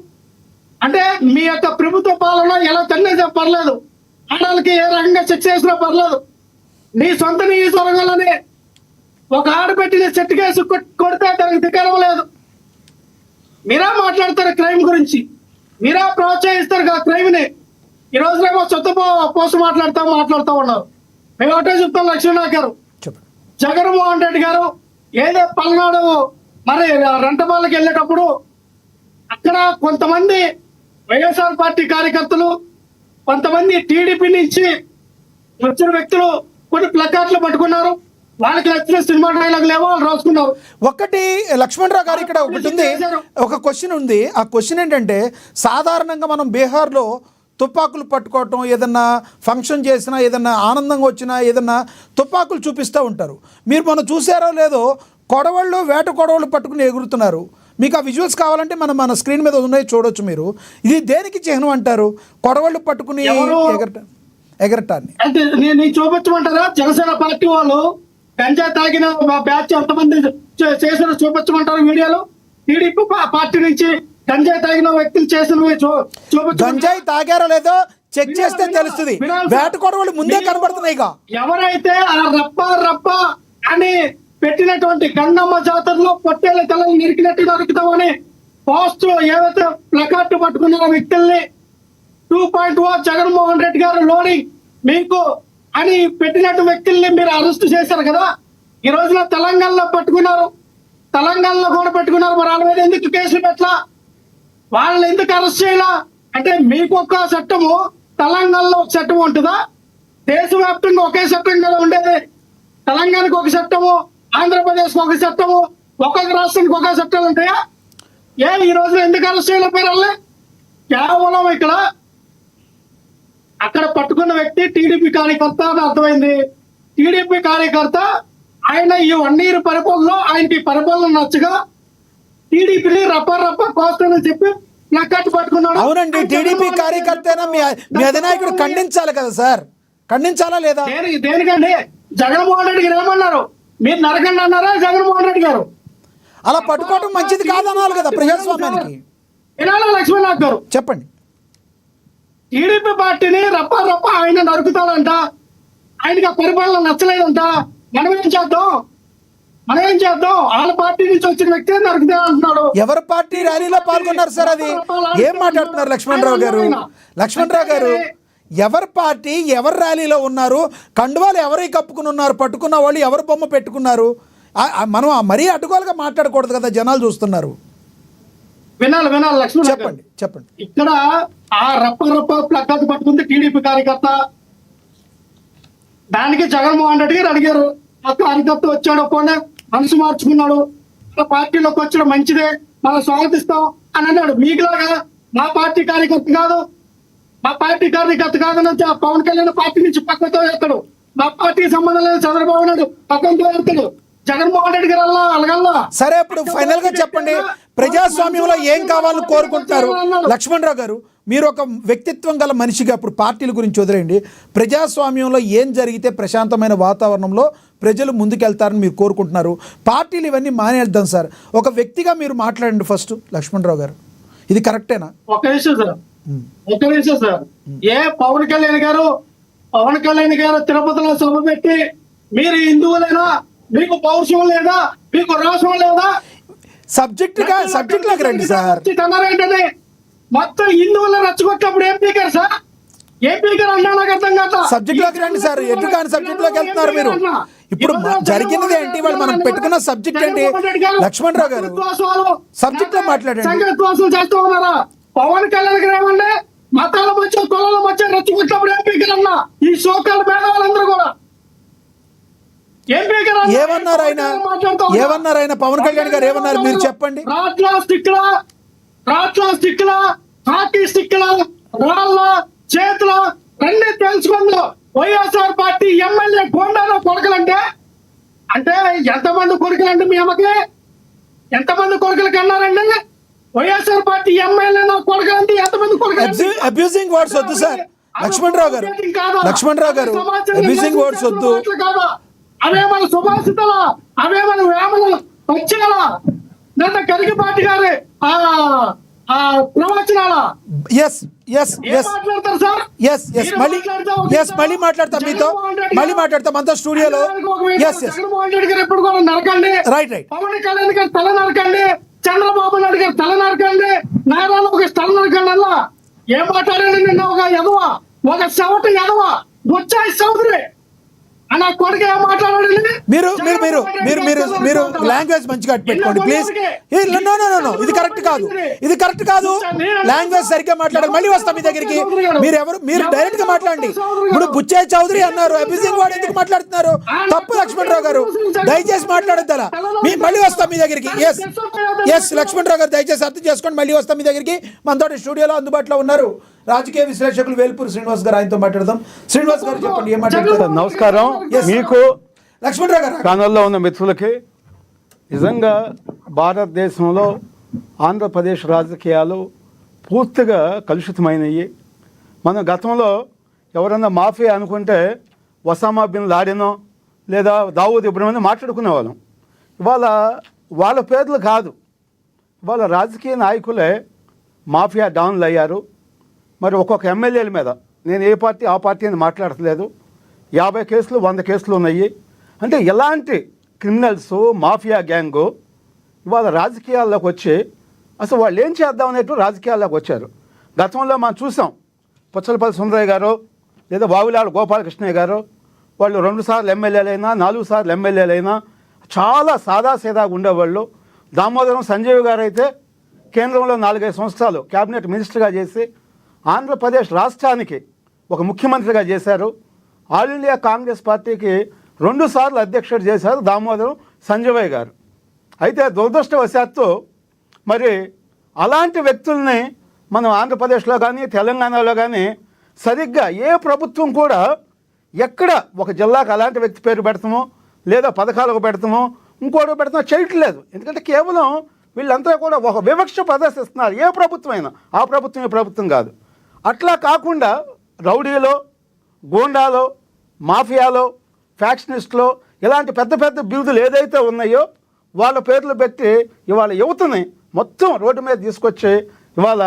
అంటే మీ యొక్క ప్రభుత్వ పాలన ఎలా తన్నేసా పర్లేదు, ఆడవాళ్ళకి ఏ రకంగా శిక్ష చేసినా పర్లేదు. నీ సొంత నియోజకవర్గంలోనే ఒక ఆడపెట్టిన చెట్టు కేసు కొడితే దానికి తిక్కడం లేదు. మీరా మాట్లాడతారు క్రైమ్ గురించి, మీరా ప్రోత్సహిస్తారు కదా క్రైమ్ ని. ఈ రోజునేమో సొంత పోస్ట్ మాట్లాడుతూ ఉన్నారు. మేము ఒకటే చెప్తాం, లక్ష్మీనాథ్ గారు, జగన్మోహన్ రెడ్డి గారు ఏదో పల్నాడు మరి రెంటపాలకి వెళ్ళేటప్పుడు అక్కడ కొంతమంది వైఎస్ఆర్ పార్టీ కార్యకర్తలు, కొంతమంది టీడీపీ నుంచి వచ్చిన వ్యక్తులు కొన్ని ప్లకార్డులు పట్టుకున్నారు. వాళ్ళకి నచ్చిన సినిమా డైలాగులు ఏమో వాళ్ళు రాసుకున్నారు.
ఒకటి లక్ష్మణరావు గారు, ఇక్కడ ఒకటి ఉంది, ఒక క్వశ్చన్ ఉంది. ఆ క్వశ్చన్ ఏంటంటే, సాధారణంగా మనం బీహార్లో తుపాకులు పట్టుకోవటం, ఏదన్నా ఫంక్షన్ చేసినా, ఏదన్నా ఆనందంగా వచ్చినా, ఏదన్నా తుపాకులు చూపిస్తూ ఉంటారు. మీరు మనం చూసారో లేదో, కొడవళ్ళు, వేట కొడవళ్ళు పట్టుకుని ఎగురుతున్నారు. మీకు ఆ విజువల్స్ కావాలంటే మన స్క్రీన్ మీద ఉన్నాయి, చూడొచ్చు మీరు. ఇది దేనికి చిహ్నం అంటారు? కొడవళ్ళు పట్టుకుని ఎగరటాన్ని
అంటే నేను చూపించమంటారా? జనసేన పార్టీ వాళ్ళు గంజా తాగిన బ్యాచ్ ఎంతమంది చేసిన చూపించమంటారు వీడియోలో? టీడీపీ పార్టీ నుంచి గంజాయి తాగిన వ్యక్తులు చేసినవి
గంజాయి తాగారో లేదో చెక్ చేస్తే తెలుస్తుంది. వేట కొడవళ్ళు ముందే కనబడుతున్నాయి.
ఎవరైతే ఆ రప్ప అని పెట్టినటువంటి గంగమ్మ జాతరలో పొట్టేళ్ల తలలు నిరికినట్టు నరుకుతామని పోస్ట్ ఏవైతే ప్లకార్డు పట్టుకున్న వ్యక్తుల్ని 2.0 జగన్మోహన్ రెడ్డి గారు లోడింగ్ మీకు అని పెట్టినట్టు వ్యక్తుల్ని మీరు అరెస్ట్ చేశారు కదా. ఈ రోజున తెలంగాణలో పట్టుకున్నారు, తెలంగాణలో కూడా పెట్టుకున్నారు. మరి వాళ్ళ మీద ఎందుకు కేసులు పెట్టలా? వాళ్ళని ఎందుకు అరెస్ట్ చేయాలా? అంటే మీకు ఒక చట్టము, తెలంగాణలో ఒక చట్టం ఉంటుందా? దేశవ్యాప్తంగా ఒకే చట్టం కదా ఉండేది. తెలంగాణకు ఒక చట్టము, ఆంధ్రప్రదేశ్కి ఒక చట్టము, ఒక్కొక్క రాష్ట్రానికి ఒక చట్టాలు ఉంటాయా? ఈ రోజున ఎందుకు అరెస్ట్ చేయలేకపోయారు? కేవలం ఇక్కడ అక్కడ పట్టుకున్న వ్యక్తి టీడీపీ కార్యకర్త అని అర్థమైంది. టీడీపీ కార్యకర్త ఆయన ఈ 1 year పరిపాలనలో ఆయనకి పరిపాలన నచ్చగా టీడీపీని రప్ప కోస్తానని చెప్పి ప్లకార్డు పట్టుకున్నాడు.
అవునండి, టీడీపీ కార్యకర్తైనా మీ అధినాయకుడు ఖండించాలి కదా సార్, ఖండించాలా లేదా?
దేనికండి? జగన్మోహన్ రెడ్డి గారు ఏమన్నారు? మీరు నరకండి అన్నారా జగన్మోహన్ రెడ్డి గారు?
అలా పట్టుకోవడం మంచిది కాదన్నారు కదా ప్రజాస్వామ్యానికి.
వినాలా లక్ష్మీనాథ్ గారు?
చెప్పండి.
టీడీపీ పార్టీని రప్ప ఆయన నరుకుతాడంట, ఆయనకి ఆ పరిపాలన నచ్చలేదంట. మనం ఏం చేద్దాం? వాళ్ళ పార్టీ నుంచి వచ్చిన వ్యక్తి నరుకుతా అంటున్నాడు.
ఎవరి పార్టీ ర్యాలీలో పాల్గొన్నారు సార్? అది ఏం మాట్లాడుతున్నారు లక్ష్మణరావు గారు? ఎవరి పార్టీ ఎవరి ర్యాలీలో ఉన్నారు? కండువాలు ఎవరి కప్పుకుని ఉన్నారు? పట్టుకున్న వాళ్ళు ఎవరు బొమ్మ పెట్టుకున్నారు? మనం మరీ అడ్డుకోలుగా మాట్లాడకూడదు కదా, జనాలు చూస్తున్నారు.
వినాలి లక్ష్మణ్,
చెప్పండి.
ఇక్కడ ఆ రప్ప ప్లకార్డు పట్టుకుంది టీడీపీ కార్యకర్త. దానికి జగన్మోహన్ రెడ్డి గారు అడిగారు. ఆ కార్యకర్త వచ్చాడు, పోనీ మనసు మార్చుకున్నాడు, పార్టీలోకి వచ్చడం మంచిదే, మనం స్వాగతిస్తాం అని అన్నాడు. మీకులాగా మా పార్టీ కార్యకర్త కాదు పవన్ కళ్యాణ్ పార్టీ నుంచి పక్కతో వెళ్తాడు. మా పార్టీకి సంబంధం లేదు చంద్రబాబు నాయుడు పక్కతో వెళ్తాడు. జగన్మోహన్ రెడ్డి గారు అలగల్లా.
సరే, ఇప్పుడు ఫైనల్ గా చెప్పండి, ప్రజాస్వామ్యంలో ఏం కావాలని కోరుకుంటున్నారు? లక్ష్మణరావు గారు, మీరు ఒక వ్యక్తిత్వం గల మనిషిగా, ఇప్పుడు పార్టీల గురించి వదిలేయండి, ప్రజాస్వామ్యంలో ఏం జరిగితే ప్రశాంతమైన వాతావరణంలో ప్రజలు ముందుకెళ్తారని మీరు కోరుకుంటున్నారు? పార్టీలు ఇవన్నీ మానేద్దాం సార్. ఒక వ్యక్తిగా మీరు మాట్లాడండి ఫస్ట్. లక్ష్మణరావు గారు, ఇది కరెక్టేనా?
ఒక విషయం సార్, పవన్ కళ్యాణ్ గారు తిరుపతిలో సభ పెట్టి మీరు హిందువులేనా, మీకు పౌరుషం లేదా, మీకు రాష్ట్రం లేదా?
సబ్జెక్ట్లోకి రండి సార్.
ఏంటంటే మొత్తం హిందువులను రచ్చగొట్టినప్పుడు ఏం పీకారు సార్? ఏం పీకారు అన్నా నాకు అర్థం కాదు.
సబ్జెక్ట్లోకి రండి సార్. ఎటు కాని సబ్జెక్ట్లోకి వెళ్తున్నారు మీరు. ఇప్పుడు జరిగినది ఏంటి, వాళ్ళు మనం పెట్టుకున్న సబ్జెక్ట్ ఏంటి? లక్ష్మణరావు గారు సబ్జెక్ట్ లో మాట్లాడండి.
సంఘత్వాసం చేస్తూ ఉన్నారా? పవన్ కళ్యాణ్ గారు ఏమంటే మతాల మధ్య కులాల మధ్య రచ్చగొట్టినప్పుడు ఏం పీకారు అన్న ఈ సోకాల మేధావులందరూ కూడా
ఏమన్నారు ఆయన పవన్ కళ్యాణ్ గారు ఏమన్నారు మీరు చెప్పండి.
రాట్ల స్టిక్ల హాకీ స్టిక్ల రాళ్ళ చేతుల అన్ని తెలుసుకుందో వైఎస్ఆర్ పార్టీ ఎమ్మెల్యే గోండాలో కొడుకులంటే అంటే ఎంతమంది కొడుకులండి మీ అమ్మకి? ఎంతమంది కొడుకులకి అన్నారండి? వైఎస్ఆర్ పార్టీ ఎమ్మెల్యే కొడుకులంటే ఎంతమంది కొడుకులు?
అబ్యూజింగ్ వర్డ్స్ వద్దు సార్ లక్ష్మణరావు గారు అబ్యూజింగ్ వర్డ్స్ వద్దు.
అవే మన సుభాషితలా, అవే మన వేమల పచ్చేలా, నిన్న కరిగిపాటి గారి ప్రవచనాల
మళ్ళీ మాట్లాడతాం మీతో, మళ్ళీ మాట్లాడతాం అంతా స్టూడియోలో.
జగన్మోహన్ రెడ్డి గారు ఎప్పుడు కూడా నరకండి,
రైట్
పవన్ కళ్యాణ్ గారు తల నరకండి, చంద్రబాబు నాయుడు గారు తల నరకండి, నారాయణ ఒక తల నరకండి. అలా ఏం మాట్లాడండి? నిన్న ఒక ఎదవ, ఒక సవట ఎదవ బొచ్చాయి చౌదరి అన్న కొడుకు ఏం మాట్లాడండి?
మీరు లాంగ్వేజ్ మంచిగా పెట్టుకోండి ప్లీజ్. నో ఇది కరెక్ట్ కాదు. లాంగ్వేజ్ సరిగ్గా మాట్లాడాలి. మళ్ళీ వస్తాం మీ దగ్గరికి. మీరు డైరెక్ట్ గా మాట్లాడండి. ఇప్పుడు బుచ్చాయి చౌదరి అన్నారు, అబ్యూజింగ్ వాడు ఎందుకు మాట్లాడుతున్నారు? తప్పు లక్ష్మణరావు గారు, దయచేసి మాట్లాడొద్దు అలా. మళ్ళీ వస్తాం మీ దగ్గరికి. ఎస్ లక్ష్మణరావు గారు దయచేసి అర్థం చేసుకోండి. మళ్ళీ వస్తాం మీ దగ్గరికి. మనతో స్టూడియోలో అందుబాటులో ఉన్నారు రాజకీయ విశ్లేషకులు వేల్పూరి శ్రీనివాస్ గారు, ఆయనతో మాట్లాడదాం. శ్రీనివాస్ గారు చెప్పండి ఏం మాట్లాడతారు?
నమస్కారం మీకు,
లక్ష్మణరావు గారు,
ఛానల్లో ఉన్న మిత్రులకి. నిజంగా భారతదేశంలో ఆంధ్రప్రదేశ్ రాజకీయాలు పూర్తిగా కలుషితమైనవి. మనం గతంలో ఎవరన్నా మాఫియా అనుకుంటే ఒసామా బిన్ లాడెనో లేదా దావూద్ ఇబ్రహీం మాట్లాడుకునేవాళ్ళం. ఇవాళ వాళ్ళ పేర్లు కాదు, ఇవాళ రాజకీయ నాయకులే మాఫియా డాన్లు అయ్యారు. మరి ఒక్కొక్క ఎమ్మెల్యేల మీద నేను ఏ పార్టీ ఆ పార్టీ అని మాట్లాడట్లేదు, 50 కేసులు 100 కేసులు ఉన్నాయి. అంటే ఎలాంటి క్రిమినల్స్ మాఫియా గ్యాంగు ఇవాళ రాజకీయాల్లోకి వచ్చి అసలు వాళ్ళు ఏం చేద్దాం అనేట్టు రాజకీయాల్లోకి వచ్చారు. గతంలో మనం చూసాం, పుచ్చలపల్లి సుందరయ్య గారు లేదా వావిలాడ గోపాలకృష్ణయ్య గారు, వాళ్ళు 2 సార్లు ఎమ్మెల్యేలైనా 4 సార్లు ఎమ్మెల్యేలైనా చాలా సాదాసీదాగా ఉండేవాళ్ళు. దామోదరం సంజీవ్ గారు అయితే కేంద్రంలో 4-5 సంవత్సరాలు క్యాబినెట్ మినిస్టర్గా చేసి ఆంధ్రప్రదేశ్ రాష్ట్రానికి ఒక ముఖ్యమంత్రిగా చేశారు. ఆల్ ఇండియా కాంగ్రెస్ పార్టీకి 2 సార్లు అధ్యక్షుడు చేశారు దామోదరం సంజయ్ గారు. అయితే దురదృష్టవశాత్తు మరి అలాంటి వ్యక్తుల్ని మనం ఆంధ్రప్రదేశ్లో కానీ తెలంగాణలో కానీ సరిగ్గా ఏ ప్రభుత్వం కూడా ఎక్కడ ఒక జిల్లాకు అలాంటి వ్యక్తి పేరు పెడతామో లేదా పథకాలకు పెడతామో ఇంకోటి పెడతామో చేయట్లేదు. ఎందుకంటే కేవలం వీళ్ళంతా కూడా ఒక వివక్ష ప్రదర్శిస్తున్నారు. ఏ ప్రభుత్వం అయినా ఆ ప్రభుత్వం ఈ ప్రభుత్వం కాదు. అట్లా కాకుండా రౌడీలో, గోండాలో, మాఫియాలో, ఫ్యాక్షనిస్ట్లో ఇలాంటి పెద్ద పెద్ద బిరుదులు ఏదైతే ఉన్నాయో వాళ్ళ పేర్లు పెట్టి ఇవాళ యువతని మొత్తం రోడ్డు మీద తీసుకొచ్చి ఇవాళ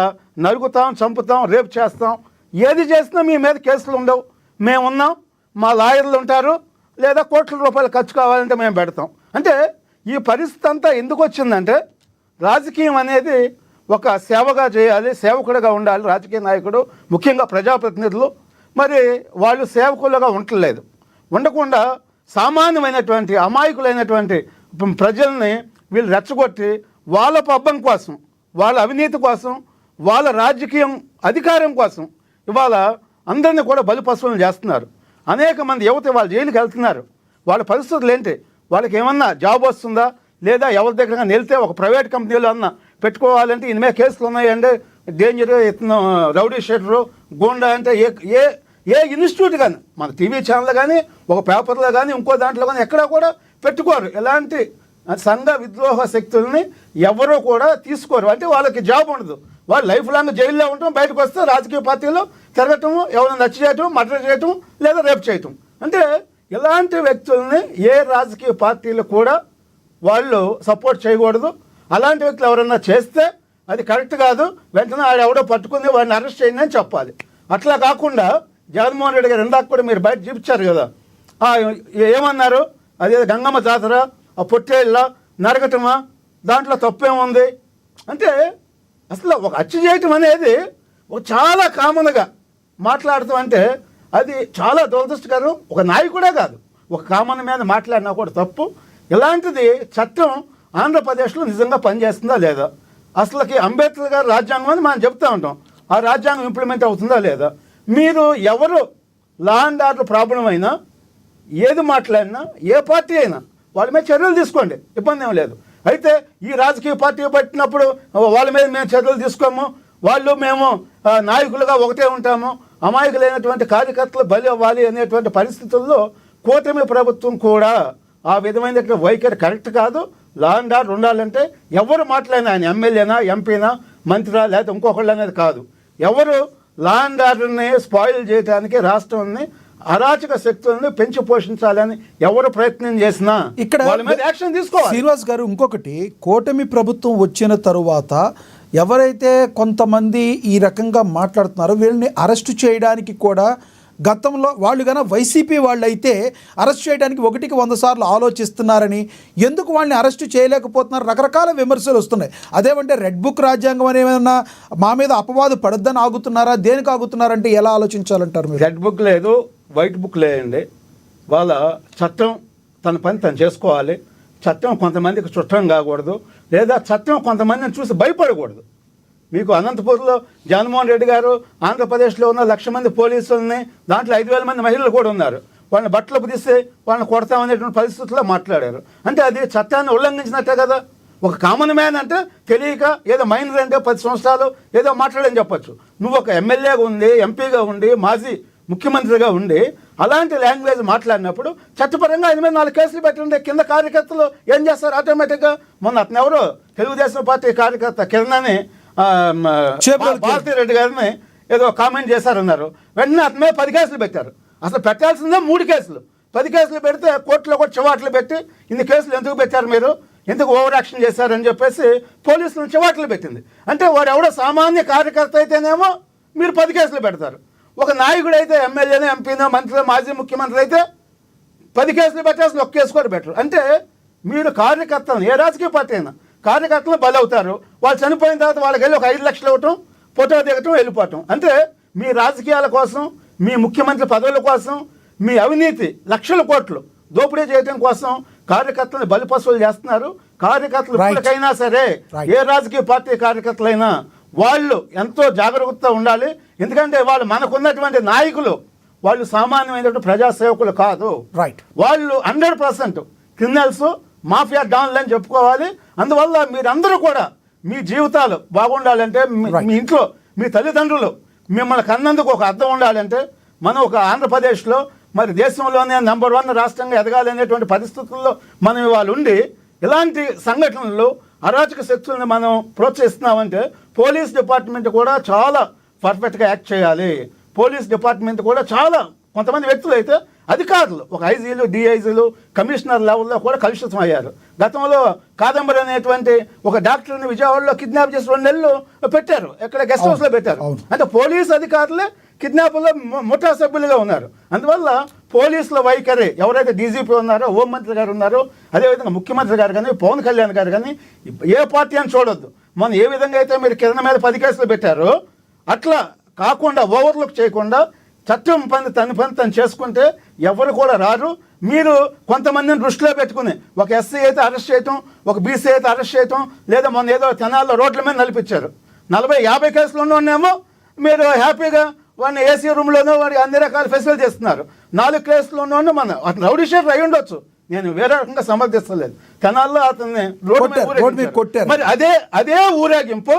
నరుగుతాం, చంపుతాం, రేపు చేస్తాం, ఏది చేసినా మీ మీద కేసులు ఉండవు, మేము ఉన్నాం, మా లాయర్లు ఉంటారు, లేదా కోట్ల రూపాయలు ఖర్చు కావాలంటే మేము పెడతాం. అంటే ఈ పరిస్థితి అంతా ఎందుకు వచ్చిందంటే రాజకీయం అనేది ఒక సేవగా చేయాలి, సేవకుడిగా ఉండాలి రాజకీయ నాయకుడు, ముఖ్యంగా ప్రజాప్రతినిధులు. మరి వాళ్ళు సేవకులుగా ఉండలేదు, ఉండకుండా సామాన్యమైనటువంటి అమాయకులైనటువంటి ప్రజల్ని వీళ్ళు రెచ్చగొట్టి వాళ్ళ పబ్బం కోసం, వాళ్ళ అవినీతి కోసం, వాళ్ళ రాజకీయం అధికారం కోసం ఇవాళ అందరినీ కూడా బలిపశువులను చేస్తున్నారు. అనేక మంది యువత వాళ్ళు జైలుకి వెళ్తున్నారు. వాళ్ళ పరిస్థితులు ఏంటి? వాళ్ళకి ఏమన్నా జాబ్ వస్తుందా, లేదా ఎవరి దగ్గర వెళ్తే ఒక ప్రైవేట్ కంపెనీలో అన్నా పెట్టుకోవాలంటే ఇనిమే కేసులు ఉన్నాయండి, డేంజర్, ఇతను రౌడీ షీటరు, గోండా అంటే ఏ ఇన్స్టిట్యూట్ కానీ మన టీవీ ఛానల్ కానీ ఒక పేపర్లో కానీ ఇంకో దాంట్లో కానీ ఎక్కడా కూడా పెట్టుకోరు. ఎలాంటి సంఘ విద్రోహ శక్తుల్ని ఎవరూ కూడా తీసుకోరు. అంటే వాళ్ళకి జాబ్ ఉండదు, వాళ్ళు లైఫ్ లాంగ్ జైల్లో ఉండటం, బయటకు వస్తే రాజకీయ పార్టీలో తిరగటం, ఎవరైనా నచ్చి చేయటం, మర్డర్ చేయటం, లేదా రేపు చేయటం. అంటే ఇలాంటి వ్యక్తుల్ని ఏ రాజకీయ పార్టీలు కూడా వాళ్ళు సపోర్ట్ చేయకూడదు. అలాంటి వ్యక్తులు ఎవరన్నా చేస్తే అది కరెక్ట్ కాదు, వెంటనే ఆడ ఎవడో పట్టుకుని వాడిని అరెస్ట్ చేయండి అని చెప్పాలి. అట్లా కాకుండా జగన్మోహన్ రెడ్డి గారు ఇందాక కూడా మీరు బయట చూపించారు కదా, ఏమన్నారు, అదే గంగమ్మ జాతర, ఆ పొట్టేళ్ళ నరకటమా, దాంట్లో తప్పేముంది అంటే అసలు ఒక హత్య చేయటం అనేది ఒక చాలా కామన్గా మాట్లాడటం అంటే అది చాలా దురదృష్టకరం. ఒక నాయకుడే కాదు, ఒక కామన్ మీద మాట్లాడినా కూడా తప్పు. ఇలాంటిది చట్టం ఆంధ్రప్రదేశ్లో నిజంగా పనిచేస్తుందా లేదా, అసలుకి అంబేద్కర్ గారు రాజ్యాంగం అని మనం చెప్తూ ఉంటాం, ఆ రాజ్యాంగం ఇంప్లిమెంట్ అవుతుందా లేదా. మీరు ఎవరు లా అండ్ ఆర్డర్ ప్రాబ్లం అయినా ఏది మాట్లాడినా ఏ పార్టీ అయినా వాళ్ళ మీద చర్యలు తీసుకోండి, ఇబ్బంది ఏం లేదు. అయితే ఈ రాజకీయ పార్టీ పట్టినప్పుడు వాళ్ళ మీద మేము చర్యలు తీసుకోము, వాళ్ళు మేము నాయకులుగా ఒకటే ఉంటాము, అమాయకులైనటువంటి కార్యకర్తలు బలి అవ్వాలి అనేటువంటి పరిస్థితుల్లో కూటమి ప్రభుత్వం కూడా ఆ విధమైనటువంటి వైఖరి కరెక్ట్ కాదు. లా అండ్ ఆర్డర్ ఉండాలంటే ఎవరు మాట్లాడినా, ఆయన ఎమ్మెల్యేనా, ఎంపీనా, మంత్రా, లేకపోతే ఇంకొకళ్ళు అనేది కాదు, ఎవరు లా అండ్ ఆర్డర్ని స్పాయిల్ చేయడానికి రాష్ట్రాన్ని అరాచక శక్తులను పెంచి పోషించాలని ఎవరు ప్రయత్నం చేసినా
ఇక్కడ
వాళ్ళ మీద యాక్షన్ తీసుకోవాలి.
శ్రీనివాస్ గారు, ఇంకొకటి, కూటమి ప్రభుత్వం వచ్చిన తరువాత ఎవరైతే కొంతమంది ఈ రకంగా మాట్లాడుతున్నారో వీళ్ళని అరెస్టు చేయడానికి కూడా గతంలో వాళ్ళు కన్నా వైసీపీ వాళ్ళు అయితే అరెస్ట్ చేయడానికి 1కి 100 సార్లు ఆలోచిస్తున్నారని, ఎందుకు వాళ్ళని అరెస్టు చేయలేకపోతున్నారు, రకరకాల విమర్శలు వస్తున్నాయి. అదేమంటే రెడ్ బుక్ రాజ్యాంగం అని ఏమైనా మా మీద అపవాదు పడద్దని ఆగుతున్నారా, దేనికి ఆగుతున్నారంటే ఎలా ఆలోచించాలంటారు మీరు?
రెడ్ బుక్ లేదు, వైట్ బుక్ లేదండి. వాళ్ళ చట్టం తన పని తను చేసుకోవాలి. చట్టం కొంతమందికి చుట్టం కాకూడదు, లేదా చట్టం కొంతమందిని చూసి భయపడకూడదు. మీకు అనంతపూర్లో జగన్మోహన్ రెడ్డి గారు ఆంధ్రప్రదేశ్లో ఉన్న 1,00,000 మంది పోలీసులని, దాంట్లో 5,000 మంది మహిళలు కూడా ఉన్నారు, వాళ్ళని బట్టలు తీస్తే వాళ్ళని కొడతామనేటువంటి పరిస్థితుల్లో మాట్లాడారు. అంటే అది చట్టాన్ని ఉల్లంఘించినట్టే కదా. ఒక కామన్ మ్యాన్ అంటే తెలియక ఏదో మైనర్ అంటే 10 సంవత్సరాలు ఏదో మాట్లాడని చెప్పొచ్చు. నువ్వు ఒక ఎమ్మెల్యేగా ఉండి, ఎంపీగా ఉండి, మాజీ ముఖ్యమంత్రిగా ఉండి అలాంటి లాంగ్వేజ్ మాట్లాడినప్పుడు చట్టపరంగా ఆయన మీద 4 కేసులు పెట్టండి. కింద కార్యకర్తలు ఏం చేస్తారు ఆటోమేటిక్గా. మొన్న అతను ఎవరో తెలుగుదేశం పార్టీ కార్యకర్త కిరణ్ అని భారతీ రెడ్డి గారిని ఏదో కామెంట్ చేశారన్నారు, వెంటనే అతని మీద 10 కేసులు పెట్టారు. అసలు పెట్టాల్సిందే 3 కేసులు. 10 కేసులు పెడితే కోర్టులో కూడా చివాట్లు పెట్టి ఇన్ని కేసులు ఎందుకు పెట్టారు మీరు, ఎందుకు ఓవర్ యాక్షన్ చేశారని చెప్పేసి పోలీసులను చివాట్లు పెట్టింది. అంటే వాడు ఎవడో సామాన్య కార్యకర్త అయితేనేమో మీరు 10 కేసులు పెడతారు, ఒక నాయకుడు అయితే ఎమ్మెల్యేనో, ఎంపీనో, మంత్రి, మాజీ ముఖ్యమంత్రి అయితే 10 కేసులు పెట్టాల్సిన 1 కేసు కూడా పెట్టరు. అంటే మీరు కార్యకర్తలను, ఏ రాజకీయ పార్టీ అయినా కార్యకర్తలు బలవుతారు, వాళ్ళు చనిపోయిన తర్వాత వాళ్ళకి వెళ్ళి ఒక 5 లక్షలు ఇవ్వటం, ఫోటో దిగటం, వెళ్ళిపోవటం. అంటే మీ రాజకీయాల కోసం, మీ ముఖ్యమంత్రి పదవుల కోసం, మీ అవినీతి లక్షల కోట్లు దోపిడీ చేయడం కోసం కార్యకర్తలను బలిపశువులు చేస్తున్నారు. కార్యకర్తలు ఇప్పటికైనా సరే, ఏ రాజకీయ పార్టీ కార్యకర్తలైనా వాళ్ళు ఎంతో జాగ్రత్తగా ఉండాలి. ఎందుకంటే వాళ్ళు మనకున్నటువంటి నాయకులు వాళ్ళు సామాన్యమైనటువంటి ప్రజాసేవకులు కాదు. వాళ్ళు 100% క్రిమినల్స్, మాఫియా డాన్లు అని చెప్పుకోవాలి. అందువల్ల మీరందరూ కూడా మీ జీవితాలు బాగుండాలంటే, మీ ఇంట్లో మీ తల్లిదండ్రులు మిమ్మల్ని కన్నందుకు ఒక అర్థం ఉండాలంటే, మనం ఒక ఆంధ్రప్రదేశ్లో మరి దేశంలోనే నెంబర్ 1 రాష్ట్రంగా ఎదగాలనేటువంటి పరిస్థితుల్లో మనం ఇవాళ ఉండి ఇలాంటి సంఘటనలు, అరాచక శక్తులను మనం ప్రోత్సహిస్తున్నామంటే పోలీస్ డిపార్ట్మెంట్ కూడా చాలా పర్ఫెక్ట్గా యాక్ట్ చేయాలి. పోలీస్ డిపార్ట్మెంట్ కూడా చాలా, కొంతమంది వ్యక్తులు అయితే అధికారులు, ఒక ఐజీలు, డిఐజీలు, కమిషనర్ లెవెల్లో కూడా కలుషితం అయ్యారు. గతంలో కాదంబరి అనేటువంటి ఒక డాక్టర్ని విజయవాడలో కిడ్నాప్ చేసి 2 నెలలు పెట్టారు, ఎక్కడ గెస్ట్ హౌస్లో పెట్టారు. అంటే పోలీస్ అధికారులే కిడ్నాప్లో ముఠా సభ్యులుగా ఉన్నారు. అందువల్ల పోలీసుల వైఖరి, ఎవరైతే డీజీపీ ఉన్నారో, హోంమంత్రి గారు ఉన్నారో, అదేవిధంగా ముఖ్యమంత్రి గారు కానీ, పవన్ కళ్యాణ్ గారు కానీ, ఏ పార్టీ అని చూడొద్దు. మనం ఏ విధంగా అయితే మీరు కిరణ్ మీద 10 కేసులు పెట్టారో అట్లా కాకుండా, ఓవర్లుక్ చేయకుండా చట్టం పని తను చేసుకుంటే ఎవరు కూడా రారు. మీరు కొంతమందిని దృష్టిలో పెట్టుకుని ఒక ఎస్సీ అయితే అరెస్ట్ చేయటం, ఒక బీసీ అయితే అరెస్ట్ చేయటం, లేదా మొన్న ఏదో తెనాల్లో రోడ్ల మీద నడిపించారు, 40-50 కేసులు ఉన్నోనేమో మీరు హ్యాపీగా వాడిని ఏసీ రూమ్లోనో వాడికి అన్ని రకాల ఫెసిలిటీ ఇస్తున్నారు. 4 కేసులు ఉన్నోనే మన అతను రౌడీ షీటర్ అయి ఉండొచ్చు, నేను వేరే రకంగా సమర్థిస్తలేదు. తెనాల్లో అతన్ని రోడ్డు మీద కొట్టారు. మరి అదే ఊరేగింపు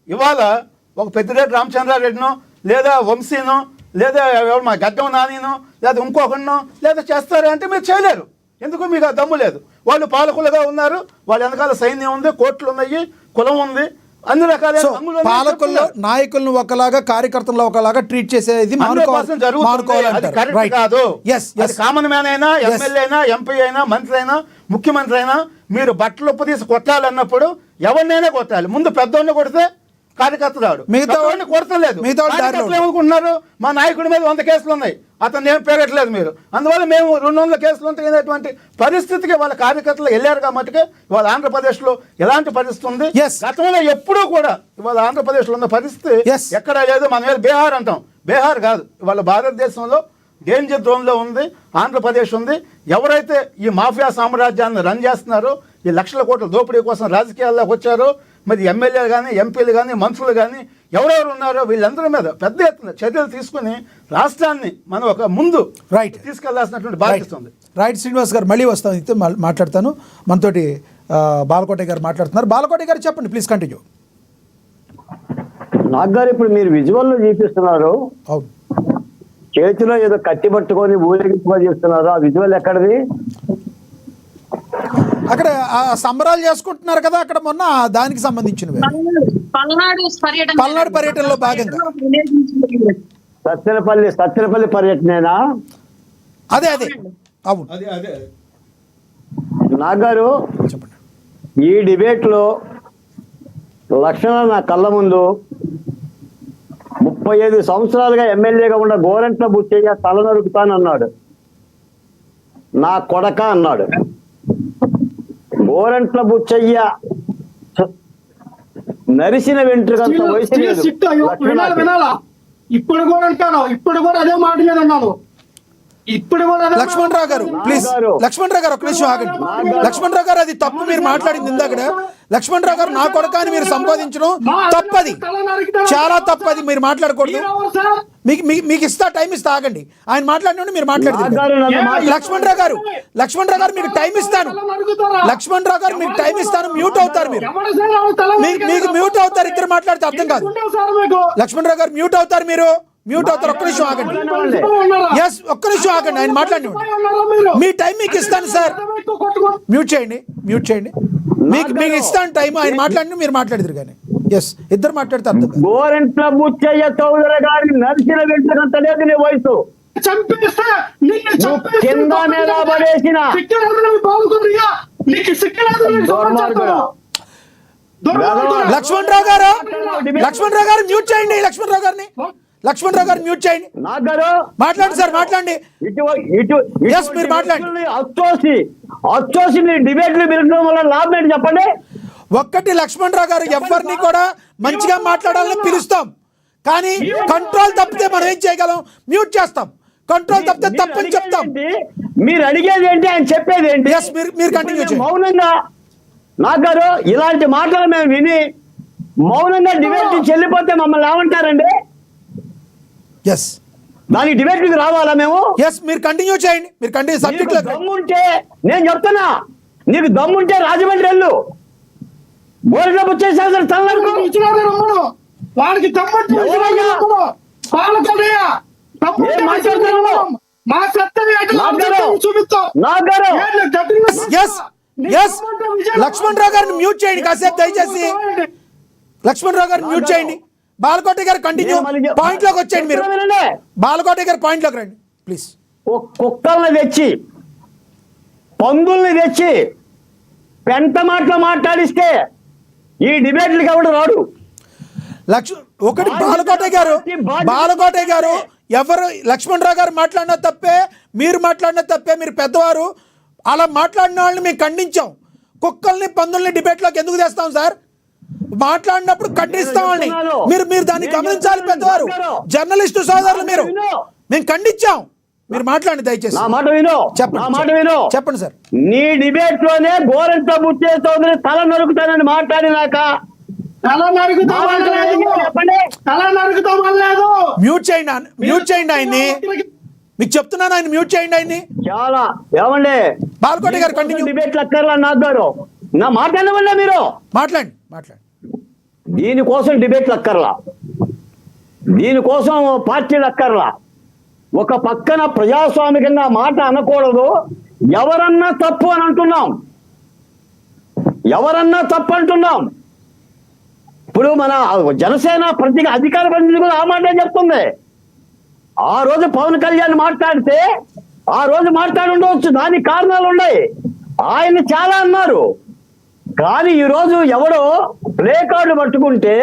ఇవాళ ఒక పెద్దిరెడ్డి రామచంద్రారెడ్డినో, లేదా వంశీనో, లేదా మా గడ్డం నానినో, లేదా ఇంకొకరినో లేదా చేస్తారా అంటే మీరు చేయలేరు. ఎందుకు? మీకు ఆ దమ్ము లేదు. వాళ్ళు పాలకులుగా ఉన్నారు, వాళ్ళ వెనకాల సైన్యం ఉంది, కోర్టులు ఉన్నాయి, కులం ఉంది, అన్ని రకాల
పాలకుల్లో నాయకులను ఒకలాగా, కార్యకర్తలను ఒకలాగా ట్రీట్ చేసేది
కాదు. కామన్ మ్యాన్ అయినా, ఎమ్మెల్యే అయినా, ఎంపీ అయినా, మంత్రి అయినా, ముఖ్యమంత్రి అయినా మీరు బట్టలు ఉప్పు తీసి కొట్టాలన్నప్పుడు ఎవరినైనా కొట్టాలి. ముందు పెద్దోడిని కొడితే కార్యకర్త రాడు,
మిగతా
పెద్దవాడిని కొడతలేదు.
మిగతా వాళ్ళు దారిలో
కార్యకర్తలు ఏమనుకుంటున్నారు, మా నాయకుడి మీద 100 కేసులు ఉన్నాయి, అతను ఏం పేరట్లేదు మీరు, అందువల్ల మేము 200 కేసులు ఉంటాయనేటువంటి పరిస్థితికి వాళ్ళ కార్యకర్తలు వెళ్ళారు కాబట్టి ఇవాళ ఆంధ్రప్రదేశ్లో ఎలాంటి పరిస్థితి ఉంది.
Yes.
గతంలో ఎప్పుడూ కూడా ఇవాళ ఆంధ్రప్రదేశ్లో ఉన్న పరిస్థితి
Yes.
ఎక్కడా లేదు. మన మీద బీహార్ అంటాం, బీహార్ కాదు, ఇవాళ భారతదేశంలో డేంజర్ జోన్లో ఉంది ఆంధ్రప్రదేశ్ ఉంది. ఎవరైతే ఈ మాఫియా సామ్రాజ్యాన్ని రన్ చేస్తున్నారో, ఈ లక్షల కోట్ల దోపిడీ కోసం రాజకీయాల్లోకి వచ్చారో, మరి ఎమ్మెల్యేలు కానీ ఎంపీలు కానీ మంత్రులు కానీ ఎవరెవరు ఉన్నారో వీళ్ళందరి మీద పెద్ద ఎత్తున చర్యలు తీసుకుని రాష్ట్రాన్ని మనం ఒక ముందు
రైట్
తీసుకెళ్లాల్సినటువంటి బాధ్యత ఉంది.
రైట్ శ్రీనివాస్ గారు, మళ్ళీ వస్తాను, అయితే మాట్లాడతాను. మనతోటి బాలకోట గారు మాట్లాడుతున్నారు. బాలకోట గారు చెప్పండి, ప్లీజ్ కంటిన్యూ.
నాకు గారు ఇప్పుడు మీరు విజువల్లో చూపిస్తున్నారు,
అవును,
చేతిలో ఏదో కత్తి పట్టుకొని ఊరేగింపుగా చేస్తున్నారు. ఆ విజువల్ ఎక్కడిది?
అక్కడ సంబరాలు చేసుకుంటున్నారు కదా, అక్కడ మొన్న దానికి సంబంధించినవి, పల్నాడు పర్యటనలో భాగంగా.
సత్తెనపల్లి పర్యటనేనా?
అదే అవును,
నాగారు
చెప్పండి.
ఈ డిబేట్ లో లక్షణ నా కళ్ళ ముందు 35 సంవత్సరాలుగా ఎమ్మెల్యేగా ఉన్న గోరంట్ల బుచ్చయ్య తల నరుకుతానన్నాడు, నా కొడక అన్నాడు. గోరంట్ల బుచ్చయ్య నరిసిన వెంట్రుకంత వయసు లేదు.
వినాలా? ఇప్పుడు కూడా అంటాను, ఇప్పుడు కూడా అదే మాట మీద అన్నాను. ఇప్పుడు కూడా
లక్ష్మణరావు గారు ప్లీజ్, లక్ష్మణరావు గారు ఒక నిమిషం ఆగండి. లక్ష్మణరావు గారు, అది తప్పు మీరు మాట్లాడింది ఇందాక. లక్ష్మణరావు గారు, నా కొడకాని మీరు సంబోధించడం తప్పది, చాలా తప్పది, మీరు మాట్లాడకూడదు. మీకు ఇస్తా, టైం ఇస్తా, ఆగండి. ఆయన మాట్లాడిన మీరు మాట్లాడదు. లక్ష్మణరావు గారు మీకు టైం ఇస్తాను. లక్ష్మణరావు గారు మీకు టైం ఇస్తాను, మ్యూట్ అవుతారు మీరు. మీకు మ్యూట్ అవుతారు, ఇద్దరు మాట్లాడితే అర్థం కాదు. లక్ష్మణరావు గారు మ్యూట్ అవుతారు, మీరు మ్యూట్ అవుతారు. ఒక్క నిమిషం ఆగండి. ఎస్, ఒక్క నిమిషం ఆగండి, ఆయన మాట్లాడినండి. మీ టైం మీకు ఇస్తాను సార్, మ్యూట్ చేయండి. మీకు ఇస్తాను టైం, ఆయన మాట్లాడిన మీరు మాట్లాడదురు కానీ. ఎస్, ఇద్దరు మాట్లాడితే అర్థం కాదు.
గోరంట్ల బుచ్చయ్య చౌదరి గారి నరిసిన వెంట్రుకంత లేదు నీ వయసు. కింద మీద పడేసిన
లక్ష్మణరావు గారు మ్యూట్ చేయండి. లక్ష్మణరావు గారు మ్యూట్ చేయండి. మాట్లాడండి సార్, మాట్లాడండి. మీరు మాట్లాడండి.
అచ్చోసి మీరు డిబేట్లు పిలవడం వల్ల లాభం ఏంటి చెప్పండి.
ఒక్కటి, లక్ష్మణరావు గారు ఎవరిని కూడా మంచిగా మాట్లాడాలని పిలుస్తాం, కానీ కంట్రోల్ తప్పితే మనం ఏం చేయగలం? మ్యూట్ చేస్తాం. కంట్రోల్ తప్పితే తప్పని చెప్తాం.
మీరు అడిగేది ఏంటి, ఆయన చెప్పేది ఏంటి?
మీరు కంటిన్యూ చేయండి.
మౌనంగా నాగారు ఇలాంటి మాటలు మేము విని మౌనంగా డిబేట్ నుంచి వెళ్ళిపోతే మమ్మల్ని ఏమంటారండి?
ఎస్,
దానికి డిబేట్కి రావాలా మేము?
ఎస్, మీరు కంటిన్యూ చేయండి. మీరు కంటిన్యూ సబ్జెక్ట్ లో
దమ్ముంటే నేను చెప్తున్నా, నీకు దమ్ముంటే రాజమండ్రి వెళ్ళు, బోర్డులో వచ్చేసారు తల్లకు
వాడికి
లక్ష్మణరావు గారిని మ్యూట్ చేయండి కాసేపు దయచేసి. లక్ష్మణరావు గారిని మ్యూట్ చేయండి. బాలకోట గారు కంటిన్యూ, పాయింట్ లోకి వచ్చేయండి. మీరు బాలకోట గారు పాయింట్ లోకి రండి ప్లీజ్.
కుక్కల్ని తెచ్చి, పందుల్ని తెచ్చి పెంట మాటలు మాట్లాడిస్తే ఈ డిబేట్లకి ఎవడు రాడు.
ఒకటి, బాలకోట గారు ఎవరు లక్ష్మణరావు గారు మాట్లాడినా తప్పే, మీరు మాట్లాడినా తప్పే, మీరు పెద్దవారు. అలా మాట్లాడిన వాళ్ళని మేము ఖండించాం. కుక్కల్ని పందుల్ని డిబేట్లోకి ఎందుకు తెస్తాం సార్? మాట్లాడినప్పుడు ఖండిస్తాం వాళ్ళని. మీరు దాన్ని గమనించాలి. పెద్దవారు, జర్నలిస్టు సోదరులు, మేము ఖండించాం. మీరు మాట్లాడండి దయచేసి. చెప్పండి సార్.
నీ డిబేట్ లోనే గోరంట్ల బుచ్చయ్య చౌదరి తల నరుకుతానని మాట్లాడినాక
మ్యూట్ చేయండి ఆయన్ని. మీకు చెప్తున్నాను, ఆయన మ్యూట్ చేయండి ఆయన్ని.
చాలా ఏమండి
బాలకోట గారు కంటిన్యూ.
డిబేట్లు అక్కర్లా నాగారు, నా మాట్లాడవల్ల మీరు
మాట్లాడండి.
దీనికోసం డిబేట్లు అక్కర్లా, దీనికోసం పార్టీలు అక్కర్లా. ఒక పక్కన ప్రజాస్వామికంగా మాట అనకూడదు. ఎవరన్నా తప్పు అని అంటున్నాం, ఇప్పుడు మన జనసేన అధికార ప్రతినిధి కూడా ఆ మాటే చెప్తుంది. ఆ రోజు పవన్ కళ్యాణ్ మాట్లాడితే ఆ రోజు మాట్లాడి ఉండవచ్చు, దానికి కారణాలు ఉన్నాయి. ఆయన చాలా అన్నారు, కానీ ఈ రోజు ఎవడో ప్లే కార్డు పట్టుకుంటే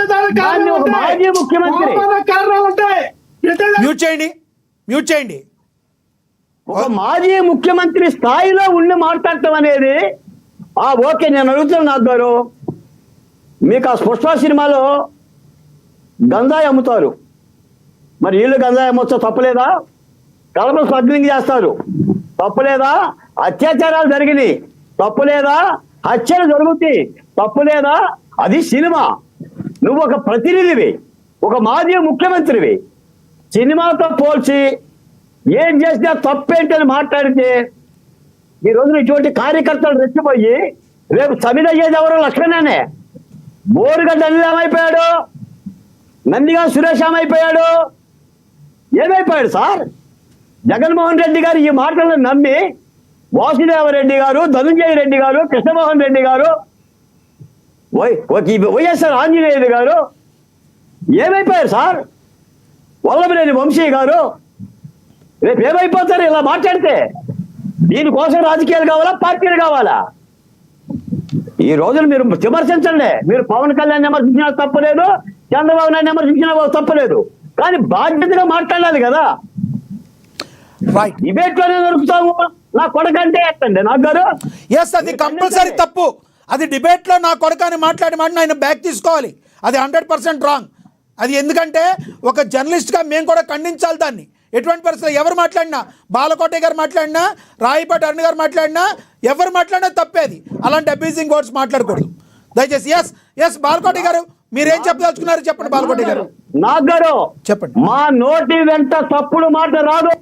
పెట్టేదానికి
దాన్ని ఒక మాజీ ముఖ్యమంత్రి
కారణం ఉంటాయి.
మ్యూట్ చేయండి, మ్యూట్ చేయండి.
ఒక మాజీ ముఖ్యమంత్రి స్థాయిలో ఉండి మాట్లాడటం అనేది ఓకే. నేను అడుగుతున్నాను నాగ్ గారు, మీకు ఆ పుష్ప సినిమాలో గంజాయి అమ్ముతారు, మరి వీళ్ళు గంజాయి అమ్మొచ్చో తప్పలేదా? కలప స్మగ్లింగ్ చేస్తారు తప్పులేదా? అత్యాచారాలు జరిగినాయి తప్పులేదా? హత్యలు జరుగుతాయి తప్పులేదా? అది సినిమా. నువ్వు ఒక ప్రతినిధివి, ఒక మాజీ ముఖ్యమంత్రివి. సినిమాతో పోల్చి ఏం చేసినా తప్పేంటని మాట్లాడితే ఈ రోజున ఇటువంటి కార్యకర్తలు రెచ్చిపోయి రేపు సమిధ అయ్యేది ఎవరు? లక్ష్మణనే. బోరుగడ్డ అనిల్ ఏమైపోయాడు? నందిగా సురేష్ ఏమైపోయాడు? ఏమైపోయాడు సార్? జగన్మోహన్ రెడ్డి గారు ఈ మాటలను నమ్మి వాసుదేవరెడ్డి గారు, ధనుంజయ రెడ్డి గారు, కృష్ణమోహన్ రెడ్డి గారు, వైఎస్ఆర్ ఆంజనేయులు గారు ఏమైపోయారు సార్? వల్లభనేని వంశీ గారు రేపు ఏమైపోతారు ఇలా మాట్లాడితే? దీనికోసం రాజకీయాలు కావాలా, పార్టీలు కావాలా? ఈ రోజులు మీరు విమర్శించండి. మీరు పవన్ కళ్యాణ్ విమర్శించినా తప్పలేదు, చంద్రబాబు నాయుడు విమర్శించినా తప్పలేదు, కానీ బాధ్యతగా మాట్లాడాలి కదా.
రైట్.
డిబేట్ లోనే దొరుకుతాము. నా కొడకంటే ఎట్టండి నాగ్ గారు.
ఎస్, అది కంపల్సరీ తప్పు. అది డిబేట్లో నా కొడుకని మాట్లాడి మాట ఆయన బ్యాక్ తీసుకోవాలి. అది 100% రాంగ్. అది ఎందుకంటే ఒక జర్నలిస్ట్గా మేము కూడా ఖండించాలి దాన్ని. ఎటువంటి పరిస్థితులు ఎవరు మాట్లాడినా, బాలకోట గారు మాట్లాడినా, రాయపాటి అరుణ్ గారు మాట్లాడినా, ఎవరు మాట్లాడినా తప్పేది. అలాంటి అబ్యూజింగ్ వర్డ్స్ మాట్లాడకూడదు దయచేసి. ఎస్ ఎస్ బాలకోట గారు, మీరేం చెప్పదలుచుకున్నారు చెప్పండి. బాలకోట గారు
నాగ్ గారు
చెప్పండి.
మా నోటి వెంట తప్పుడు మాట రాదు,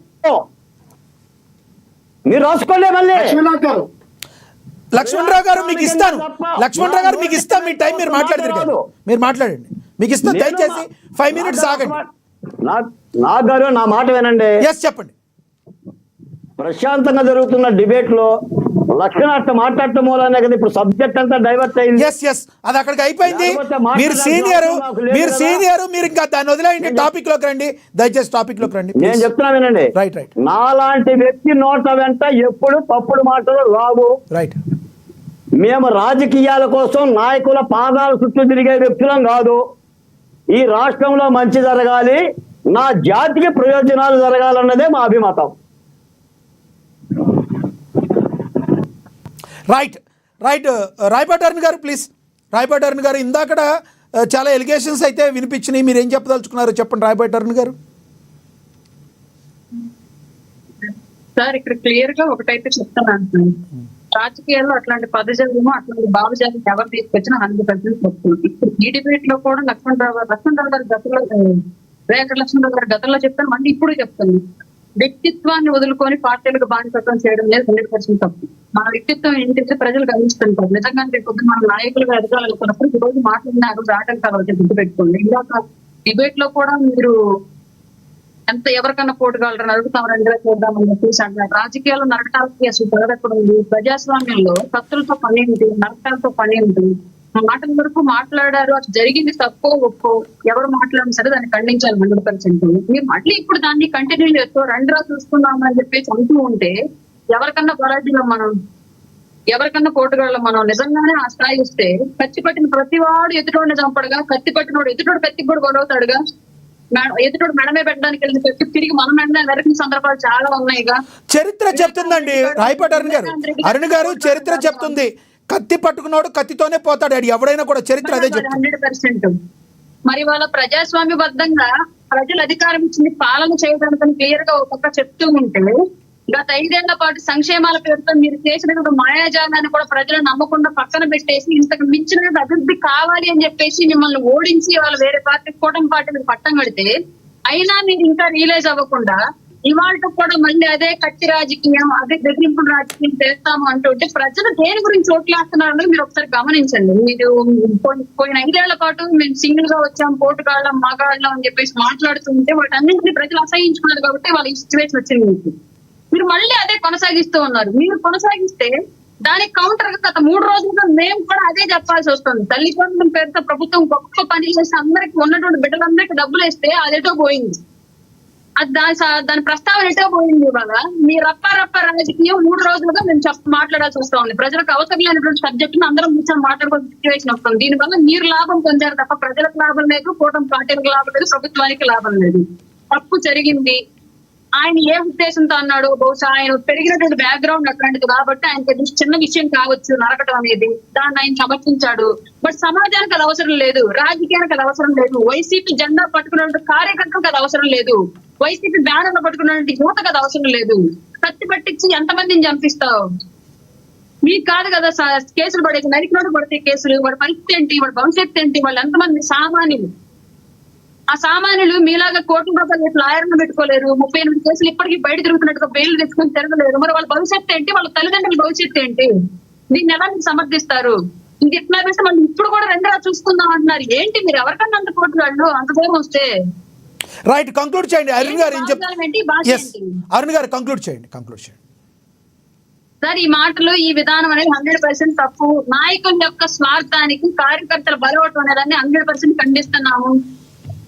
మీరు రాసుకోలే. మళ్ళీ
లక్ష్మణరావు గారు మీకు ఇస్తాను, లక్ష్మణరావు గారు మీకు ఇస్తాం, మీ టైం మీరు మాట్లాడతారు, మీరు మాట్లాడండి, మీకు ఇస్తాను. దయచేసి 5 minutes ఆగండి.
నాగ్ గారు నా మాట వినండి.
ఎస్ చెప్పండి.
ప్రశాంతంగా జరుగుతున్న డిబేట్ లో లక్షణ అట్ట మాట్లాడటం మూలనే కదా ఇప్పుడు సబ్జెక్ట్ అంతా డైవర్ట్ అయింది.
ఎస్ ఎస్, అది అక్కడికి అయిపోయింది. మీరు సీనియర్, మీరు ఇంకా దాన్ని వదిలేయండి. టాపిక్ లోకి రండి దయచేసి, టాపిక్ లోకి రండి.
నేను చెప్తున్నా వినండి.
Right right.
నాలాంటి వ్యక్తి నోట వెంట ఎప్పుడు తప్పుడు మాటలు రావు.
రైట్.
మేము రాజకీయాల కోసం నాయకుల పాదాల చుట్టూ తిరిగే వ్యక్తులం కాదు. ఈ రాష్ట్రంలో మంచి జరగాలి, నా జాతికి ప్రయోజనాలు జరగాలన్నదే మా అభిమతం.
Right right. రాయపాటి అరుణ్ గారు ప్లీజ్. రాయపాటి అరుణ్ గారు, ఇందాకడ చాలా ఎలిగేషన్స్ అయితే వినిపించినాయి, మీరు ఏం చెప్పదలుచుకున్నారు చెప్పండి రాయపాటి అరుణ్ గారు.
సార్ ఇక్కడ క్లియర్ గా ఒకటైతే చెప్తాను, రాజకీయాల్లో అట్లాంటి పదజాలము అట్లాంటి భావజాలం ఎవరు తీసుకొచ్చినా 100% చెప్తుంది. ఇప్పుడు ఈ డిబేట్ లో కూడా లక్ష్మణరావు గారు గతంలో రేఖ లక్ష్మణరావు గారు గతంలో చెప్పాను, మళ్ళీ ఇప్పుడు చెప్తాను. వ్యక్తిత్వాన్ని వదులుకొని పార్టీలకు బానిసత్వం చేయడం లేదు 100% తప్పు. మన వ్యక్తిత్వం ఏంటంటే ప్రజలు గమనిస్తుంటారు. నిజంగా పొద్దున మన నాయకులుగా ఎదగాలనుకున్నప్పుడు ఈ రోజు మాట్లాడినారు ఆటంకాలు వచ్చి గుర్తు పెట్టుకోండి. ఇందాక డిబేట్ లో కూడా మీరు ఎంత ఎవరికన్నా పోటుగాలని అడుగుతామని చూద్దామని చెప్పేసి అంటున్నారు. రాజకీయాల్లో నరకాలకి అసలు ఎక్కడ ఉంది? ప్రజాస్వామ్యంలో కత్తులతో పని ఏంటి, నరకాలతో పని ఏంటి? మాటల వరకు మాట్లాడారు, అది జరిగింది తప్పో ఒప్పో ఎవరు మాట్లాడినా సరే దాన్ని ఖండించాలి 100%. మీరు మళ్ళీ ఇప్పుడు దాన్ని కంటిన్యూ చేస్తూ రండిరా చూసుకుందామని చెప్పేసి అంటూ ఉంటే ఎవరికన్నా పరాజీలో మనం, ఎవరికన్నా పోటుగాళ్ళం మనం నిజంగానే ఆ స్థాయి వస్తే కత్తి పట్టిన ప్రతి వాడు ఎదుటోడిని చంపడుగా, కత్తి పట్టినోడు ఎదుటోడు కత్తికి కూడా గొడవతాడుగా, ఎదుటోడు మెడమే పెట్టడానికి వెళ్ళిన కత్తి తిరిగి మన మెడ నరికిన సందర్భాలు చాలా ఉన్నాయిగా.
చరిత్ర చెప్తుందండి రాయపాటి అరుణ్ గారు. అరుణ్ గారు చరిత్ర చెప్తుంది, కత్తి పట్టుకున్నాడు కత్తితోనే పోతాడు అది ఎవడైనా కూడా. చరిత్ర అదే చెప్తుంది
100%. మరి వాళ్ళ ప్రజాస్వామ్యబద్ధంగా ప్రజలు అధికారం ఇచ్చింది పాలన చేయడానికి క్లియర్ గా ఒక పక్క చెప్తూ ఉంటే, గత 5 ఏళ్ల పాటు సంక్షేమాల పేరుతో మీరు చేసిన మాయాజాలాన్ని కూడా ప్రజలు నమ్మకుండా పక్కన పెట్టేసి ఇంతకు మించిన అభివృద్ధి కావాలి అని చెప్పేసి మిమ్మల్ని ఓడించి వాళ్ళు వేరే పార్టీ కూటమి పార్టీలకు పట్టం కడితే అయినా మీరు ఇంకా రియలైజ్ అవ్వకుండా ఇవాళ కూడా మళ్ళీ అదే కత్తి రాజకీయం, అదే బెదిరింపుడు రాజకీయం చేస్తాము అంటుంటే ప్రజలు దేని గురించి ఓట్లేస్తున్నారని మీరు ఒకసారి గమనించండి. మీరు పోయిన 5 ఏళ్ల పాటు మేము సింగిల్ గా వచ్చాం, పోటుగాళ్ళం, మగాళ్ళం అని చెప్పేసి మాట్లాడుతుంటే వాటన్నింటినీ ప్రజలు అసహించుకున్నారు కాబట్టి వాళ్ళ ఈ సిచ్యువేషన్ వచ్చింది. మీరు మళ్ళీ అదే కొనసాగిస్తూ ఉన్నారు. మీరు కొనసాగిస్తే దానికి కౌంటర్ గా గత 3 రోజులుగా మేము కూడా అదే చెప్పాల్సి వస్తుంది. తల్లిదండ్రుల పేరుతో ప్రభుత్వం గొప్ప పని చేసి అందరికి ఉన్నటువంటి బిడ్డలందరికీ డబ్బులు వేస్తే అదేటో పోయింది. అది దాని ప్రస్తావన ఎటో పోయింది. ఇవాళ మీ రప్ప రాజకీయం 3 రోజులుగా మేము మాట్లాడాల్సి వస్తా ఉంది. ప్రజలకు అవసరం లేనటువంటి సబ్జెక్ట్ అందరం కూర్చొని మాట్లాడుకోవాల్సిన సిచ్యువేషన్ వస్తుంది. దీనివల్ల మీరు లాభం పొందారు తప్ప ప్రజలకు లాభం లేదు, కూటమి పార్టీలకు లాభం లేదు, ప్రభుత్వానికి లాభం లేదు. తప్పు జరిగింది. ఆయన ఏ ఉద్దేశంతో అన్నాడు, బహుశా ఆయన పెరిగినటువంటి బ్యాక్గ్రౌండ్ అట్లాంటిది కాబట్టి ఆయనకి చిన్న విషయం కావచ్చు నరకటం అనేది, దాన్ని ఆయన సమర్థించాడు. బట్ సమాజానికి అది అవసరం లేదు, రాజకీయానికి అది అవసరం లేదు, వైసీపీ జెండా పట్టుకున్నటువంటి కార్యకర్తలకు అది అవసరం లేదు, వైసీపీ బ్యానర్లు పట్టుకున్నటువంటి యువతకు అది అవసరం లేదు. కత్తి పట్టించి ఎంతమందిని చంపిస్తావు? మీకు కాదు కదా కేసులు పడేది, నరికినోడు పడితే కేసులు, వాడి పరిస్థితి ఏంటి, వాడి భవిష్యత్తు ఏంటి, వాళ్ళు ఎంతమంది సామాన్యులు. ఆ సామాన్యులు మీలాగా కోట్ల రూపాయలు లాయర్లు పెట్టుకోలేరు, 38 కేసులు ఇప్పటికీ బయట తిరుగుతున్నట్టుగా బెయిల్ తెచ్చుకొని తిరగలేరు. మరి వాళ్ళ భవిష్యత్తు ఏంటి, వాళ్ళ తల్లిదండ్రుల భవిష్యత్తు ఏంటి? దీన్ని ఎలా మీరు సమర్థిస్తారు? ఇది ఎట్లా వేస్తే మళ్ళీ ఇప్పుడు కూడా 2 చూసుకుందాం అంటున్నారు. ఏంటి మీరు ఎవరికన్నా అంత కోట్లు వాళ్ళు అంత దూరం వస్తే?
రైట్, కంక్లూడ్ చేయండి. అరుణ్ గారు ఏం చెప్తారు? అరుణ్ గారు కంక్లూడ్ చేయండి.
సార్, ఈ మాటలు ఈ విధానం అనేది 100% తప్పు. నాయకుల యొక్క స్వార్థానికి కార్యకర్తల బలవటం అనేదాన్ని 100% ఖండిస్తున్నాము.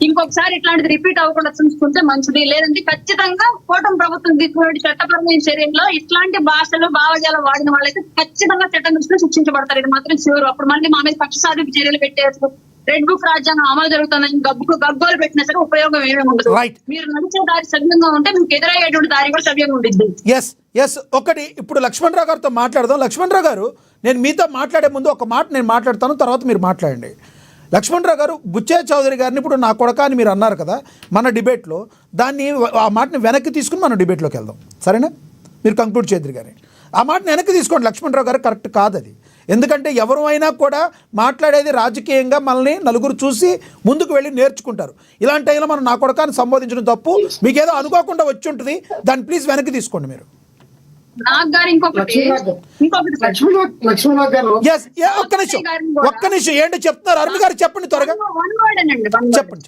ఇంకొకసారి ఇట్లాంటిది రిపీట్ అవ్వకుండా చూసుకుంటే మంచిది. లేదంటే ఖచ్చితంగా కూటమి ప్రభుత్వం తీసుకునే చట్టపరమైన చర్యల్లో ఇట్లాంటి భాషలు భావజాలు వాడిన వాళ్ళైతే ఖచ్చితంగా చట్టం దృష్టిలో శిక్షించబడతారు. ఇది మాత్రం షూర్. అప్పుడు మళ్ళీ మా మీద కక్ష సాధింపు చర్యలు పెట్టేసి రెడ్ బుక్ రాజ్యాంగం అమలు జరుగుతుందని గగ్గోలు పెట్టినా సరే ఉపయోగం ఏమీ ఉండదు. మీరు నడిచే దారి సవ్యంగా ఉంటే మీకు ఎదురయ్యేటువంటి దారి కూడా సవ్యంగా ఉంటుంది.
ఎస్ ఒకటి ఇప్పుడు లక్ష్మణ్ రావు గారితో మాట్లాడదాం. లక్ష్మణ్ రావు గారు, నేను మీతో మాట్లాడే ముందు ఒక మాట నేను మాట్లాడతాను, తర్వాత మీరు మాట్లాడండి. లక్ష్మణ్ రావు గారు, బుచ్చయ్య చౌదరి గారిని ఇప్పుడు నా కొడక అని మీరు అన్నారు కదా మన డిబేట్లో, దాన్ని ఆ మాటని వెనక్కి తీసుకుని మనం డిబేట్లోకి వెళ్దాం, సరేనా? మీరు కంక్లూడ్ చేద్దరు కానీ ఆ మాటని వెనక్కి తీసుకోండి. లక్ష్మణ్ రావు గారు కరెక్ట్ కాదు అది. ఎందుకంటే ఎవరు అయినా కూడా మాట్లాడేది రాజకీయంగా మనల్ని నలుగురు చూసి ముందుకు వెళ్ళి నేర్చుకుంటారు. ఇలాంటి టైంలో మనం నా కొడకాన్ని సంబోధించడం తప్పు. మీకేదో అనుకోకుండా వచ్చి ఉంటుంది, దాన్ని ప్లీజ్ వెనక్కి తీసుకోండి మీరు. ఒక్క నిమిషం ఏంటో చెప్తున్నారు అరుణ్ గారు, చెప్పండి త్వరగా చెప్పండి.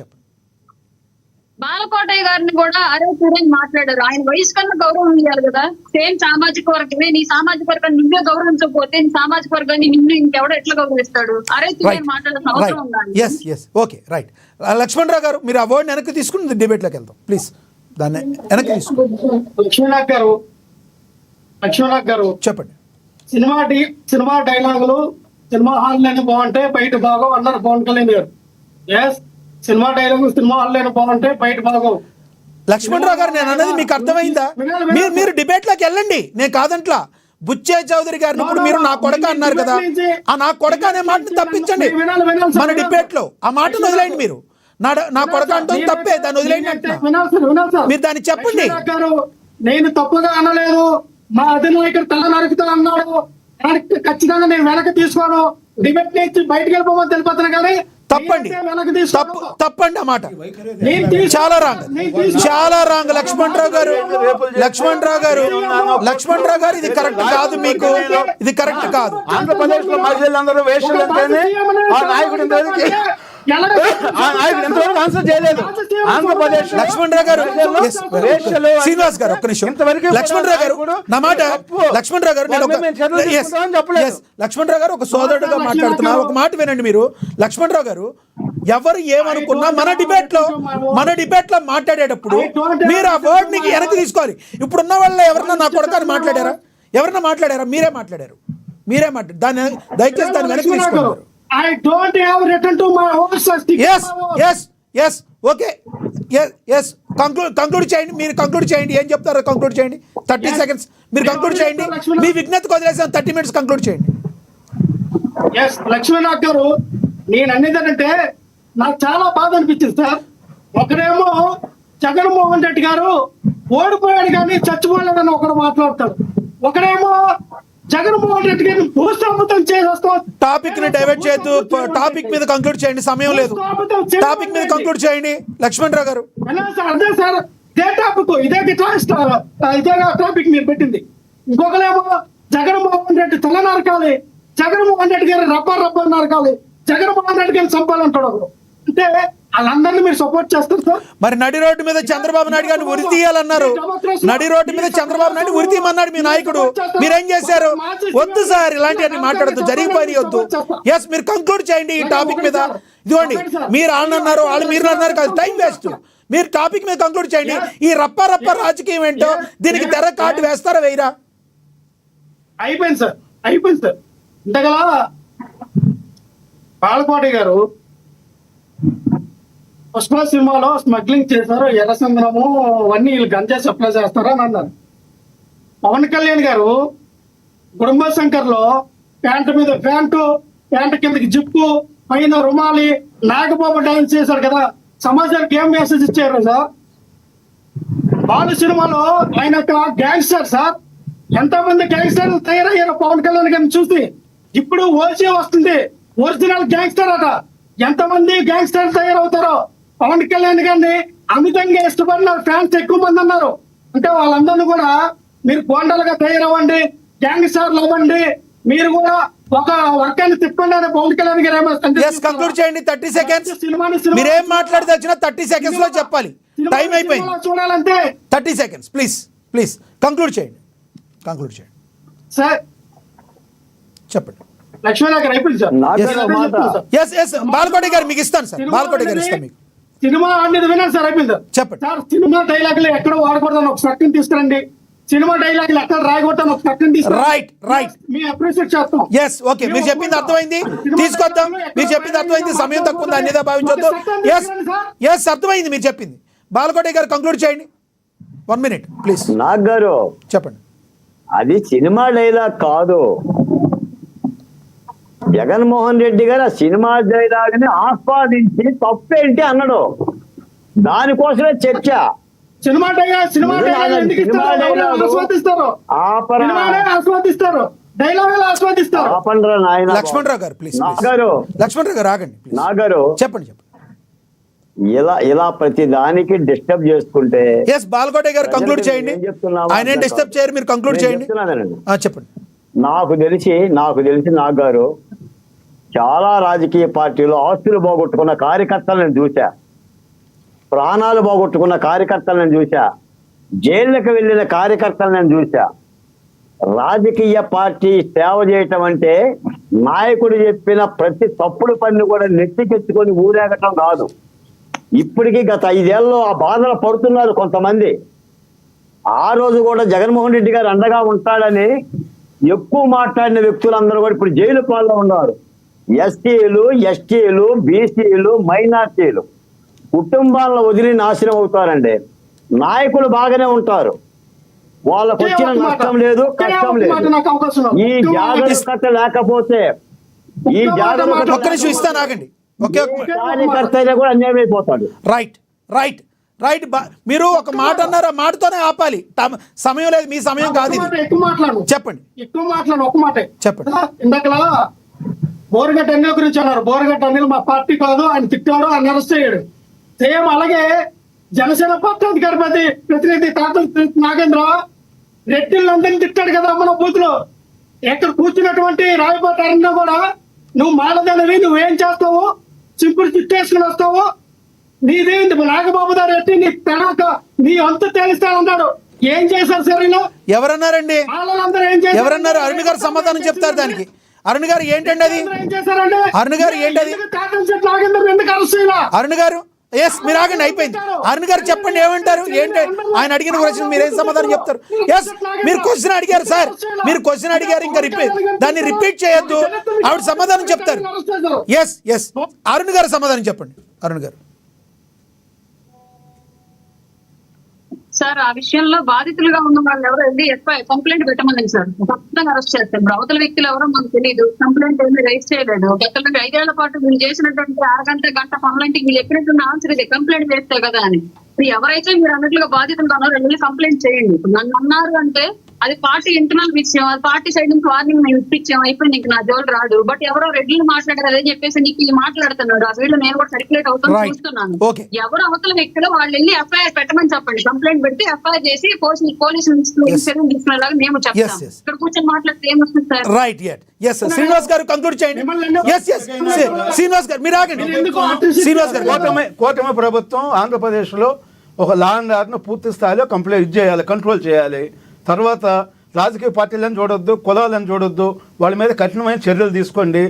బాలకోటయ్య గారిని కూడా అరే చూడని మాట్లాడారు. ఆయన వయసు కన్నా గౌరవం ఇవ్వాలి కదా. సేమ్ సామాజిక వర్గమే, నీ సామాజిక వర్గాన్ని నువ్వే గౌరవించకపోతే నీ సామాజిక వర్గాన్ని నిన్ను ఇంకెవడో ఎట్లా గౌరవిస్తాడు? అరే చూడని మాట్లాడాల్సిన అవసరం ఉండాలి.
Okay right. లక్ష్మణ్ రావు గారు, మీరు ఆ వర్డ్ వెనక్కి తీసుకుని డిబేట్ లోకి వెళ్దాం ప్లీజ్. దాన్ని వెనక్కి తీసుకుని
లక్ష్మణ్ గారు
చెప్పండి.
సినిమా డైలాగులు సినిమా హాల్ లేని బాగుంటే బయట బాగో అన్నారు పవన్ కళ్యాణ్ గారు. సినిమా డైలాగులు సినిమా హాల్ లేని బాగుంటే బయట బాగో.
లక్ష్మణ్ రావు గారు, నేను అన్నది మీకు అర్థమైందా? మీరు డిబేట్ లోకి వెళ్ళండి, నేను కాదంట్లా. బుచ్చయ్య చౌదరి గారిని ఇప్పుడు మీరు నా కొడక అన్నారు కదా, ఆ నా కొడక అనే మాటను తప్పించండి మన డిబేట్ లో. ఆ మాటను వదిలేయండి. మీరు నా కొడక అంటే తప్పే, దాన్ని వదిలేయండి అంటున్నా. మీరు దాన్ని చెప్పండి.
నేను తప్పుగా అనలేదు. మా అధినాయకుడు తల నరుకుతా అన్నాడు, ఖచ్చితంగా నేను వెనక్కి తీసుకోను. డిబేట్ నుంచి బయటకు వెళ్ళిపోమని తెలిపోతున్నా కానీ
తప్పండి, తప్పండి ఆ మాట. చాలా రాంగ్ లక్ష్మణ్ రావు గారు, ఇది కరెక్ట్ కాదు. మీకు ఇది కరెక్ట్ కాదు.
ఆంధ్రప్రదేశ్ లో మహిళలందరూ వేషాలు అంటేనే ఆ నాయకుడు ఆన్సర్ చేయలేదు. ఆంధ్రప్రదేశ్
లక్ష్మణ్ రావు గారు, శ్రీనివాస్ గారు ఒక్క నిమిషం. లక్ష్మణ్ రావు గారు నా మాట. లక్ష్మణ్ రావు గారు, లక్ష్మణ్ రావు గారు ఒక సోదరుడుగా మాట్లాడుతున్నా, ఒక మాట వినండి మీరు. లక్ష్మణ్ రావు గారు, ఎవరు ఏమనుకున్నా మన డిబేట్ లో మాట్లాడేటప్పుడు మీరు ఆ వర్డ్ ని వెనక్కి తీసుకోవాలి. ఇప్పుడున్న వాళ్ళ ఎవరన్నా నా కొడకని మాట్లాడారా? ఎవరన్నా మాట్లాడారా? మీరే మాట్లాడారు. దాన్ని దయచేసి దాన్ని వెనక్కి తీసుకోవాలి.
I don't have written to my host.
Yes. Okay. Yes. Conclude చేయండి. మీరు కంక్లూడ్ చేయండి. ఏం చెప్తారో కంక్లూడ్ చేయండి. 30 seconds. మీరు కంక్లూడ్ చేయండి. మీ విజ్ఞతకు వదిలేసాను 30 minutes కంక్లూడ్ చేయండి.
లక్ష్మణ్ గారు, నేను అనేదంటే నాకు చాలా బాధ అనిపించింది సార్. ఒకరేమో జగన్మోహన్ రెడ్డి గారు ఓడిపోయాడు కానీ చచ్చిపోలేదని ఒకడు మాట్లాడతాడు. ఒకరేమో జగన్మోహన్ రెడ్డి గారిని భూస్థాపితం చేసేస్తాం.
టాపిక్ ని డైవర్ట్ చేయొద్దు. టాపిక్ మీద కంక్లూడ్ చేయండి, సమయం లేదు. టాపిక్ మీద కంక్లూడ్ చేయండి లక్ష్మణ్ రావు గారు.
అదే సార్, ఇదే టాపిక్, ఇదే టాపిక్ మీరు పెట్టింది. ఇంకొకరేమో జగన్మోహన్ రెడ్డి తల నరకాలి, జగన్మోహన్ రెడ్డి గారు రబ్బర్ నరకాలి, జగన్మోహన్ రెడ్డి గారిని చంపాలంటాడు. అంటే వాళ్ళందరినీ మీరు సపోర్ట్ చేస్తారు సార్.
మరి నడి రోడ్డు మీద చంద్రబాబు నాయుడు గారిని ఉరి తీయాలన్నారు. నడి రోడ్డు మీద చంద్రబాబు నాయుడు ఉరి తీయమన్నాడు మీ నాయకుడు. మీరేం చేశారు? వద్దు సార్, ఇలాంటివన్నీ మాట్లాడద్దు, జరిగిపోయి వద్దు. ఎస్, మీరు కంక్లూడ్ చేయండి ఈ టాపిక్ మీద. ఇదిగోండి, మీరు వాళ్ళు అన్నారు, వాళ్ళు మీరు అన్నారు కాదు, టైం వేస్ట్. మీరు టాపిక్ మీద కంక్లూడ్ చేయండి. ఈ రప్ప రాజకీయం ఏంటో దీనికి తెర కార్డు వేస్తారా వేయరా?
అయిపోయింది సార్. ఇంతగల బాలకోటి గారు పుష్ప సినిమాలో స్మగ్లింగ్ చేశారు, ఎర్రచందనము అవన్నీ వీళ్ళు గంజా సప్లై చేస్తారు అని అన్నారు. పవన్ కళ్యాణ్ గారు గుడుంబ శంకర్ లో ప్యాంటు మీద ప్యాంటు కిందకి జిప్పు పైన రుమాలి నాగబాబు డాన్స్ చేశారు కదా, సమాజానికి ఏం మెసేజ్ ఇచ్చారు సార్? బాలు సినిమాలో ఆయన గ్యాంగ్స్టర్ సార్, ఎంతమంది గ్యాంగ్స్టర్లు తయారయ్యారు పవన్ కళ్యాణ్ గారిని చూసి. ఇప్పుడు ఓసీ వస్తుంది, ఒరిజినల్ గ్యాంగ్స్టర్ అట. ఎంతమంది గ్యాంగ్స్టర్ తయారవుతారో పవన్ కళ్యాణ్ గారిని అమితంగా ఇష్టపడిన ఫ్యాన్స్ ఎక్కువ మంది అన్నారు. అంటే వాళ్ళందరినీ కూడా మీరు గోండాలుగా తయారవ్వండి, గ్యాంగ్స్టర్లు అవ్వండి, మీరు కూడా ఒక వర్గాన్ని తిప్పండి అని పవన్ కళ్యాణ్ గారు ఏమో
కంక్లూడ్ చేయండి. 30 సెకండ్స్. మీరేం మాట్లాడదచ్చినా 30 సెకండ్స్ లో చెప్పాలి. టైం అయిపోయింది.
చూడాలంటే
30 సెకండ్స్ ప్లీజ్ కంక్లూడ్ చేయండి.
సార్
చెప్పండి.
లక్ష్మీ గారు అయిపోయింది సార్.
ఎస్ బాలకోటి గారు మీకు ఇస్తాను సార్. బాలకోటి గారు ఇస్తాను మీకు.
సినిమా అనేది విన్నాను సార్. అయిపోయింది
చెప్పండి
సార్. సినిమా డైలాగులు ఎక్కడ వాడకూడదని ఒక సర్టిని తీసుకురండి. సినిమా డైలాగులు ఎక్కడ రాయకూడదని ఒక సర్టిని తీసుకురండి.
రైట్
మీ అప్రిషియేట్ చేస్తాం.
Yes okay. మీరు చెప్పింది అర్థమైంది, తీసుకొద్దాం. మీరు చెప్పింది అర్థమైంది. సమయం తక్కువ ఉంది, అన్నిదా భావించొద్దు. ఎస్ అర్థమైంది మీరు చెప్పింది. బాలకోటి గారు కంక్లూడ్ చేయండి. 1 minute ప్లీజ్.
నాగ్ గారు
చెప్పండి.
అది సినిమా డైలాగ్ కాదు. జగన్మోహన్ రెడ్డి గారు ఆ సినిమా డైలాగ్ ని ఆస్వాదించి తప్పేంటి అన్నాడు. దానికోసమే చర్చ.
సినిమా డైలాగ్ ఎందుకు ఇస్తారు? ఆస్వాదిస్తారు, ఆస్వాదిస్తారు.
ఆపండ్రా నాయన.
లక్ష్మణరావు గారు ప్లీజ్. లక్ష్మణరావు గారు ఆగండి.
నాగారు
చెప్పండి.
ఇలా ప్రతి దానికి డిస్టర్బ్ చేసుకుంటే
ఎస్ బాలకోటి గారు కంక్లూడ్ చేయండి. ఆయన డిస్టర్బ్ చేయరు, మీరు కంక్లూడ్ చేయండి. చెప్పండి.
నాకు తెలిసి నాగారు చాలా రాజకీయ పార్టీలు ఆస్తులు పోగొట్టుకున్న కార్యకర్తలను చూశా, ప్రాణాలు పోగొట్టుకున్న కార్యకర్తలను చూశా, జైళ్ళకి వెళ్ళిన కార్యకర్తలను చూశా. రాజకీయ పార్టీ సేవ చేయటం అంటే నాయకుడు చెప్పిన ప్రతి తప్పుడు పనిని కూడా నెత్తికెత్తుకొని ఊరేగటం కాదు. ఇప్పటికీ గత 5 ఏళ్ళలో ఆ బాధలు పడుతున్నారు కొంతమంది. ఆ రోజు కూడా జగన్మోహన్ రెడ్డి గారు అండగా ఉంటాడని ఎక్కువ మాట్లాడిన వ్యక్తులందరూ కూడా ఇప్పుడు జైలు పాల్లో ఉన్నారు. ఎస్టీలు, ఎస్టీలు, బీసీలు, మైనార్టీలు కుటుంబాలను వదిలి నాశనం అవుతారండి. నాయకులు బాగానే ఉంటారు, వాళ్ళకు వచ్చిన నష్టం లేదు, కష్టం లేదు. ఈ జాగ్రత్త లేకపోతే
ఒక్క నిమిషం ఇస్తాను ఆగండి.
కార్యకర్త కూడా అన్యాయం అయిపోతాడు.
రైట్. మీరు ఒక మాట అన్నారు, ఆ మాటతోనే ఆపాలి. సమయం లేదు, మీ సమయం కాదు. చెప్పండి.
ఎక్కువ మాట్లాడు. ఒక మాట
చెప్పండి.
ఇందాకలా బోరగడ్డ అనిల్ గురించి అన్నారు. బోరగడ్డ అనిల్ మా పార్టీ కాదు, ఆయన తిట్టాడు, ఆయన అరెస్ట్ అయ్యాడు. సేమ్ అలాగే జనసేన పార్టీ అధికార ప్రతినిధి తాతల నాగేంద్ర రెడ్డిలందరినీ తిట్టాడు కదా మన బూత్లో. ఎక్కడ కూర్చున్నటువంటి రాయపాటి అరణ్య కూడా నువ్వు మాలదానివి, నువ్వేం చేస్తావు, సింపుల్ తిట్టేసుకుని వస్తావు, నీదేంటి నాగబాబు గారు రెడ్డి నీ తడాక నీ అంత తేలిస్తానన్నాడు. ఏం చేశారు సార్?
ఎవరన్నారండి? ఎవరన్నారు? అరుణ్ గారు సమాధానం చెప్తారు దానికి. అరుణ్ గారు ఏంటండి అది? అరుణ్ గారు ఏంటది? అరుణ్ గారు ఎస్ మీరు ఆగండి, అయిపోయింది. అరుణ్ గారు చెప్పండి, ఏమంటారు? ఏంటి ఆయన అడిగిన క్వశ్చన్ మీరేం సమాధానం చెప్తారు? ఎస్ మీరు క్వశ్చన్ అడిగారు సార్, మీరు క్వశ్చన్ అడిగారు, ఇంకా దాన్ని రిపీట్ చేయొద్దు. ఆవిడ సమాధానం చెప్తారు. ఎస్ అరుణ్ గారు సమాధానం చెప్పండి. అరుణ్ గారు.
సార్, ఆ విషయంలో బాధితులుగా ఉన్న వాళ్ళు ఎవరు వెళ్ళి కంప్లైంట్ పెట్టమని సార్ ఖచ్చితంగా అరెస్ట్ చేస్తారు. ఇప్పుడు అవతల వ్యక్తులు ఎవరో మనకు తెలియదు, కంప్లైంట్ ఏమీ రైజ్ చేయలేదు. గత 5 ఏళ్ల పాటు వీళ్ళు చేసినటువంటి గంట కంప్లైంట్ వీళ్ళు ఎప్పుడైతే ఆన్సర్ ఇది కంప్లైంట్ చేస్తారు కదా అని. ఇప్పుడు ఎవరైతే మీరు అన్నట్లుగా బాధితులు ఉన్నారో వెళ్ళి కంప్లైంట్ చేయండి. ఇప్పుడు నన్ను అన్నారు అంటే అది పార్టీ ఇంటర్నల్ విషయం, అది పార్టీ సైడ్ నుంచి వార్నింగ్ మేము ఇప్పించాం, అయిపోయి నీకు నా జోలు రాడు. బట్ ఎవరో రెడ్డిలు మాట్లాడారు అదే చెప్పేసి నీకు ఇది మాట్లాడుతున్నాడు. ఆ వీళ్ళు నేను కూడా సర్క్యులేట్ అవుతాను చూస్తున్నాను. ఎవరు అవతల వ్యక్తులు వాళ్ళు వెళ్ళి ఎఫ్ఐఆర్ పెట్టమని చెప్పండి. కంప్లైంట్ పెడితే ఎఫ్ఐఆర్ చేసి పోలీసు తీసుకునేలాగా మేము చెప్తాం. ఇక్కడ కూర్చొని మాట్లాడితే ఏమొస్తుంది సార్?
రైట్. శ్రీనివాస్ గారు కంక్లూడ్ చేయండి. శ్రీనివాస్ గారు మీరు ఆగండి. శ్రీనివాస్ గారు,
కూటమి ప్రభుత్వం ఆంధ్రప్రదేశ్ లో ఒక లా అండ్ ఆర్డర్ పూర్తి స్థాయిలో కంట్రోల్ చేయాలి. తర్వాత రాజకీయ పార్టీలను చూడొద్దు, కులాలను చూడొద్దు, వాళ్ళ మీద కఠినమైన చర్యలు తీసుకోండి.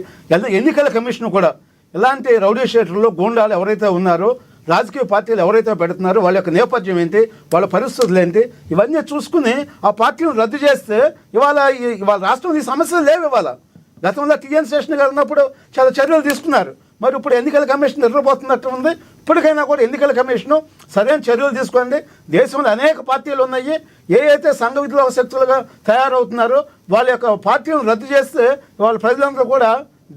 ఎన్నికల కమిషన్ కూడా ఇలాంటి రౌడీ షీటర్లు, గూండాలు ఎవరైతే ఉన్నారో రాజకీయ పార్టీలు ఎవరైతే పెడుతున్నారో వాళ్ళ యొక్క నేపథ్యం ఏంటి, వాళ్ళ పరిస్థితులు ఏంటి, ఇవన్నీ చూసుకుని ఆ పార్టీలను రద్దు చేస్తే ఇవాళ రాష్ట్రంలో ఈ సమస్యలు లేవు. ఇవాళ గతంలో టీఎన్ శేషన్ గారు ఉన్నప్పుడు చాలా చర్యలు తీసుకున్నారు. మరి ఇప్పుడు ఎన్నికల కమిషన్ నిద్రపోతున్నట్టు ఉంది. ఇప్పటికైనా కూడా ఎన్నికల కమిషను సరైన చర్యలు తీసుకోండి. దేశంలో అనేక పార్టీలు ఉన్నాయి. ఏ అయితే సంఘ విద్రోహ శక్తులుగా తయారవుతున్నారో వాళ్ళ యొక్క పార్టీలను రద్దు చేస్తే వాళ్ళ ప్రజలందరూ కూడా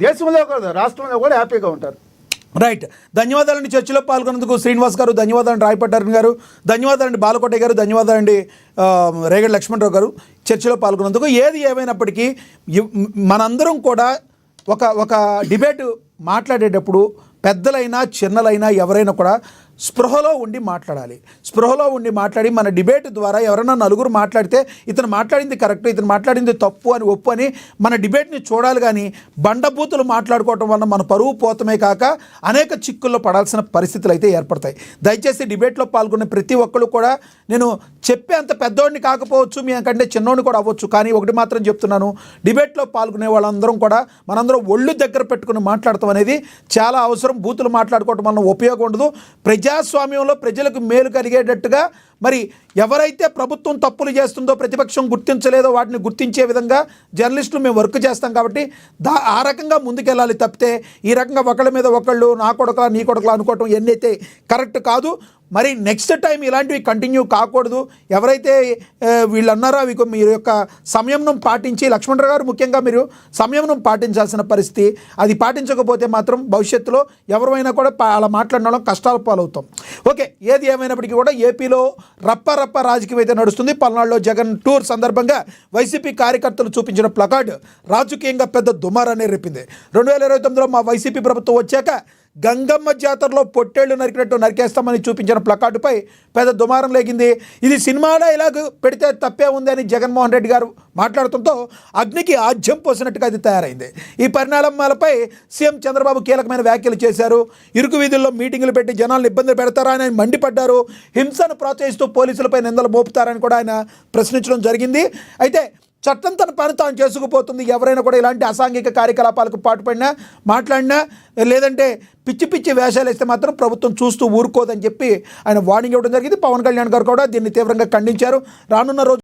దేశంలో కూడా రాష్ట్రంలో కూడా హ్యాపీగా ఉంటారు.
రైట్, ధన్యవాదాలండి. చర్చలో పాల్గొన్నందుకు శ్రీనివాస్ గారు, ధన్యవాదాలండి రాయపట్టారన్ గారు, ధన్యవాదాలండి బాలకోట గారు, ధన్యవాదాలండి రేగడి లక్ష్మణరావు గారు చర్చలో పాల్గొన్నందుకు. ఏది ఏమైనప్పటికీ మనందరం కూడా ఒక డిబేట్ మాట్లాడేటప్పుడు పెద్దలైనా చిన్నలైనా ఎవరైనా కూడా స్పృహలో ఉండి మాట్లాడాలి. స్పృహలో ఉండి మాట్లాడి మన డిబేట్ ద్వారా ఎవరైనా నలుగురు మాట్లాడితే ఇతను మాట్లాడింది కరెక్ట్, ఇతను మాట్లాడింది తప్పు అని ఒప్పు అని మన డిబేట్ని చూడాలి. కానీ బండబూతులు మాట్లాడుకోవటం వల్ల మన పరువు పోతమే కాక అనేక చిక్కుల్లో పడాల్సిన పరిస్థితులు అయితే ఏర్పడతాయి. దయచేసి డిబేట్లో పాల్గొనే ప్రతి ఒక్కరు కూడా, నేను చెప్పే అంత పెద్దోడిని కాకపోవచ్చు, మీ కంటే చిన్నోడిని కూడా అవ్వచ్చు, కానీ ఒకటి మాత్రం చెప్తున్నాను, డిబేట్లో పాల్గొనే వాళ్ళందరం కూడా మనందరం ఒళ్ళు దగ్గర పెట్టుకుని మాట్లాడటం అనేది చాలా అవసరం. బూతులు మాట్లాడుకోవటం వల్ల ఉపయోగం ఉండదు. ప్రజాస్వామ్యంలో ప్రజలకు మేలు కలిగేటట్టుగా మరి ఎవరైతే ప్రభుత్వం తప్పులు చేస్తుందో, ప్రతిపక్షం గుర్తించలేదో వాటిని గుర్తించే విధంగా జర్నలిస్టులు మేము వర్క్ చేస్తాం. కాబట్టి ఆ రకంగా ముందుకెళ్ళాలి తప్పితే ఈ రకంగా ఒకళ్ళ మీద ఒకళ్ళు నా కొడుకులా నీ కొడుకులా అనుకోవటం ఎన్నైతే కరెక్ట్ కాదు. మరి నెక్స్ట్ టైం ఇలాంటివి కంటిన్యూ కాకూడదు. ఎవరైతే వీళ్ళు అన్నారో అవి మీరు యొక్క సంయమనం పాటించి, లక్ష్మణరావు గారు ముఖ్యంగా మీరు సంయమనం పాటించాల్సిన పరిస్థితి. అది పాటించకపోతే మాత్రం భవిష్యత్తులో ఎవరైనా కూడా అలా మాట్లాడడం కష్టాల పాలవుతాం. ఓకే, ఏది ఏమైనప్పటికీ కూడా ఏపీలో రప్ప రాజకీయం అయితే నడుస్తుంది. పల్నాడులో జగన్ టూర్ సందర్భంగా వైసీపీ కార్యకర్తలు చూపించిన ప్లకార్డ్ రాజకీయంగా పెద్ద దుమారాన్ని రేపింది. 2029లో మా వైసీపీ ప్రభుత్వం వచ్చాక గంగమ్మ జాతరలో పొట్టేళ్లు నరికినట్టు నరికేస్తామని చూపించిన ప్లకార్డుపై పెద్ద దుమారం లేగింది. ఇది సినిమా డైలాగ్ పెడితే తప్పే ఉంది అని జగన్మోహన్ రెడ్డి గారు మాట్లాడటంతో అగ్నికి ఆజ్యం పోసినట్టుగా అది తయారైంది. ఈ పరిణామాలపై సీఎం చంద్రబాబు కీలకమైన వ్యాఖ్యలు చేశారు. ఇరుకు వీధుల్లో మీటింగులు పెట్టి జనాలను ఇబ్బంది పెడతారా అని మండిపడ్డారు. హింసను ప్రోత్సహిస్తూ పోలీసులపై నిందలు మోపుతారని కూడా ఆయన ప్రశ్నించడం జరిగింది. అయితే చట్టం తన పని తాను చేసుకుపోతుంది. ఎవరైనా కూడా ఇలాంటి అసాంఘిక కార్యకలాపాలకు పాటుపడినా, మాట్లాడినా, లేదంటే పిచ్చి పిచ్చి వేషాలు వేస్తే మాత్రం ప్రభుత్వం చూస్తూ ఊరుకోదని చెప్పి ఆయన వార్నింగ్ ఇవ్వడం జరిగింది. పవన్ కళ్యాణ్ గారు కూడా దీన్ని తీవ్రంగా ఖండించారు. రానున్న రోజు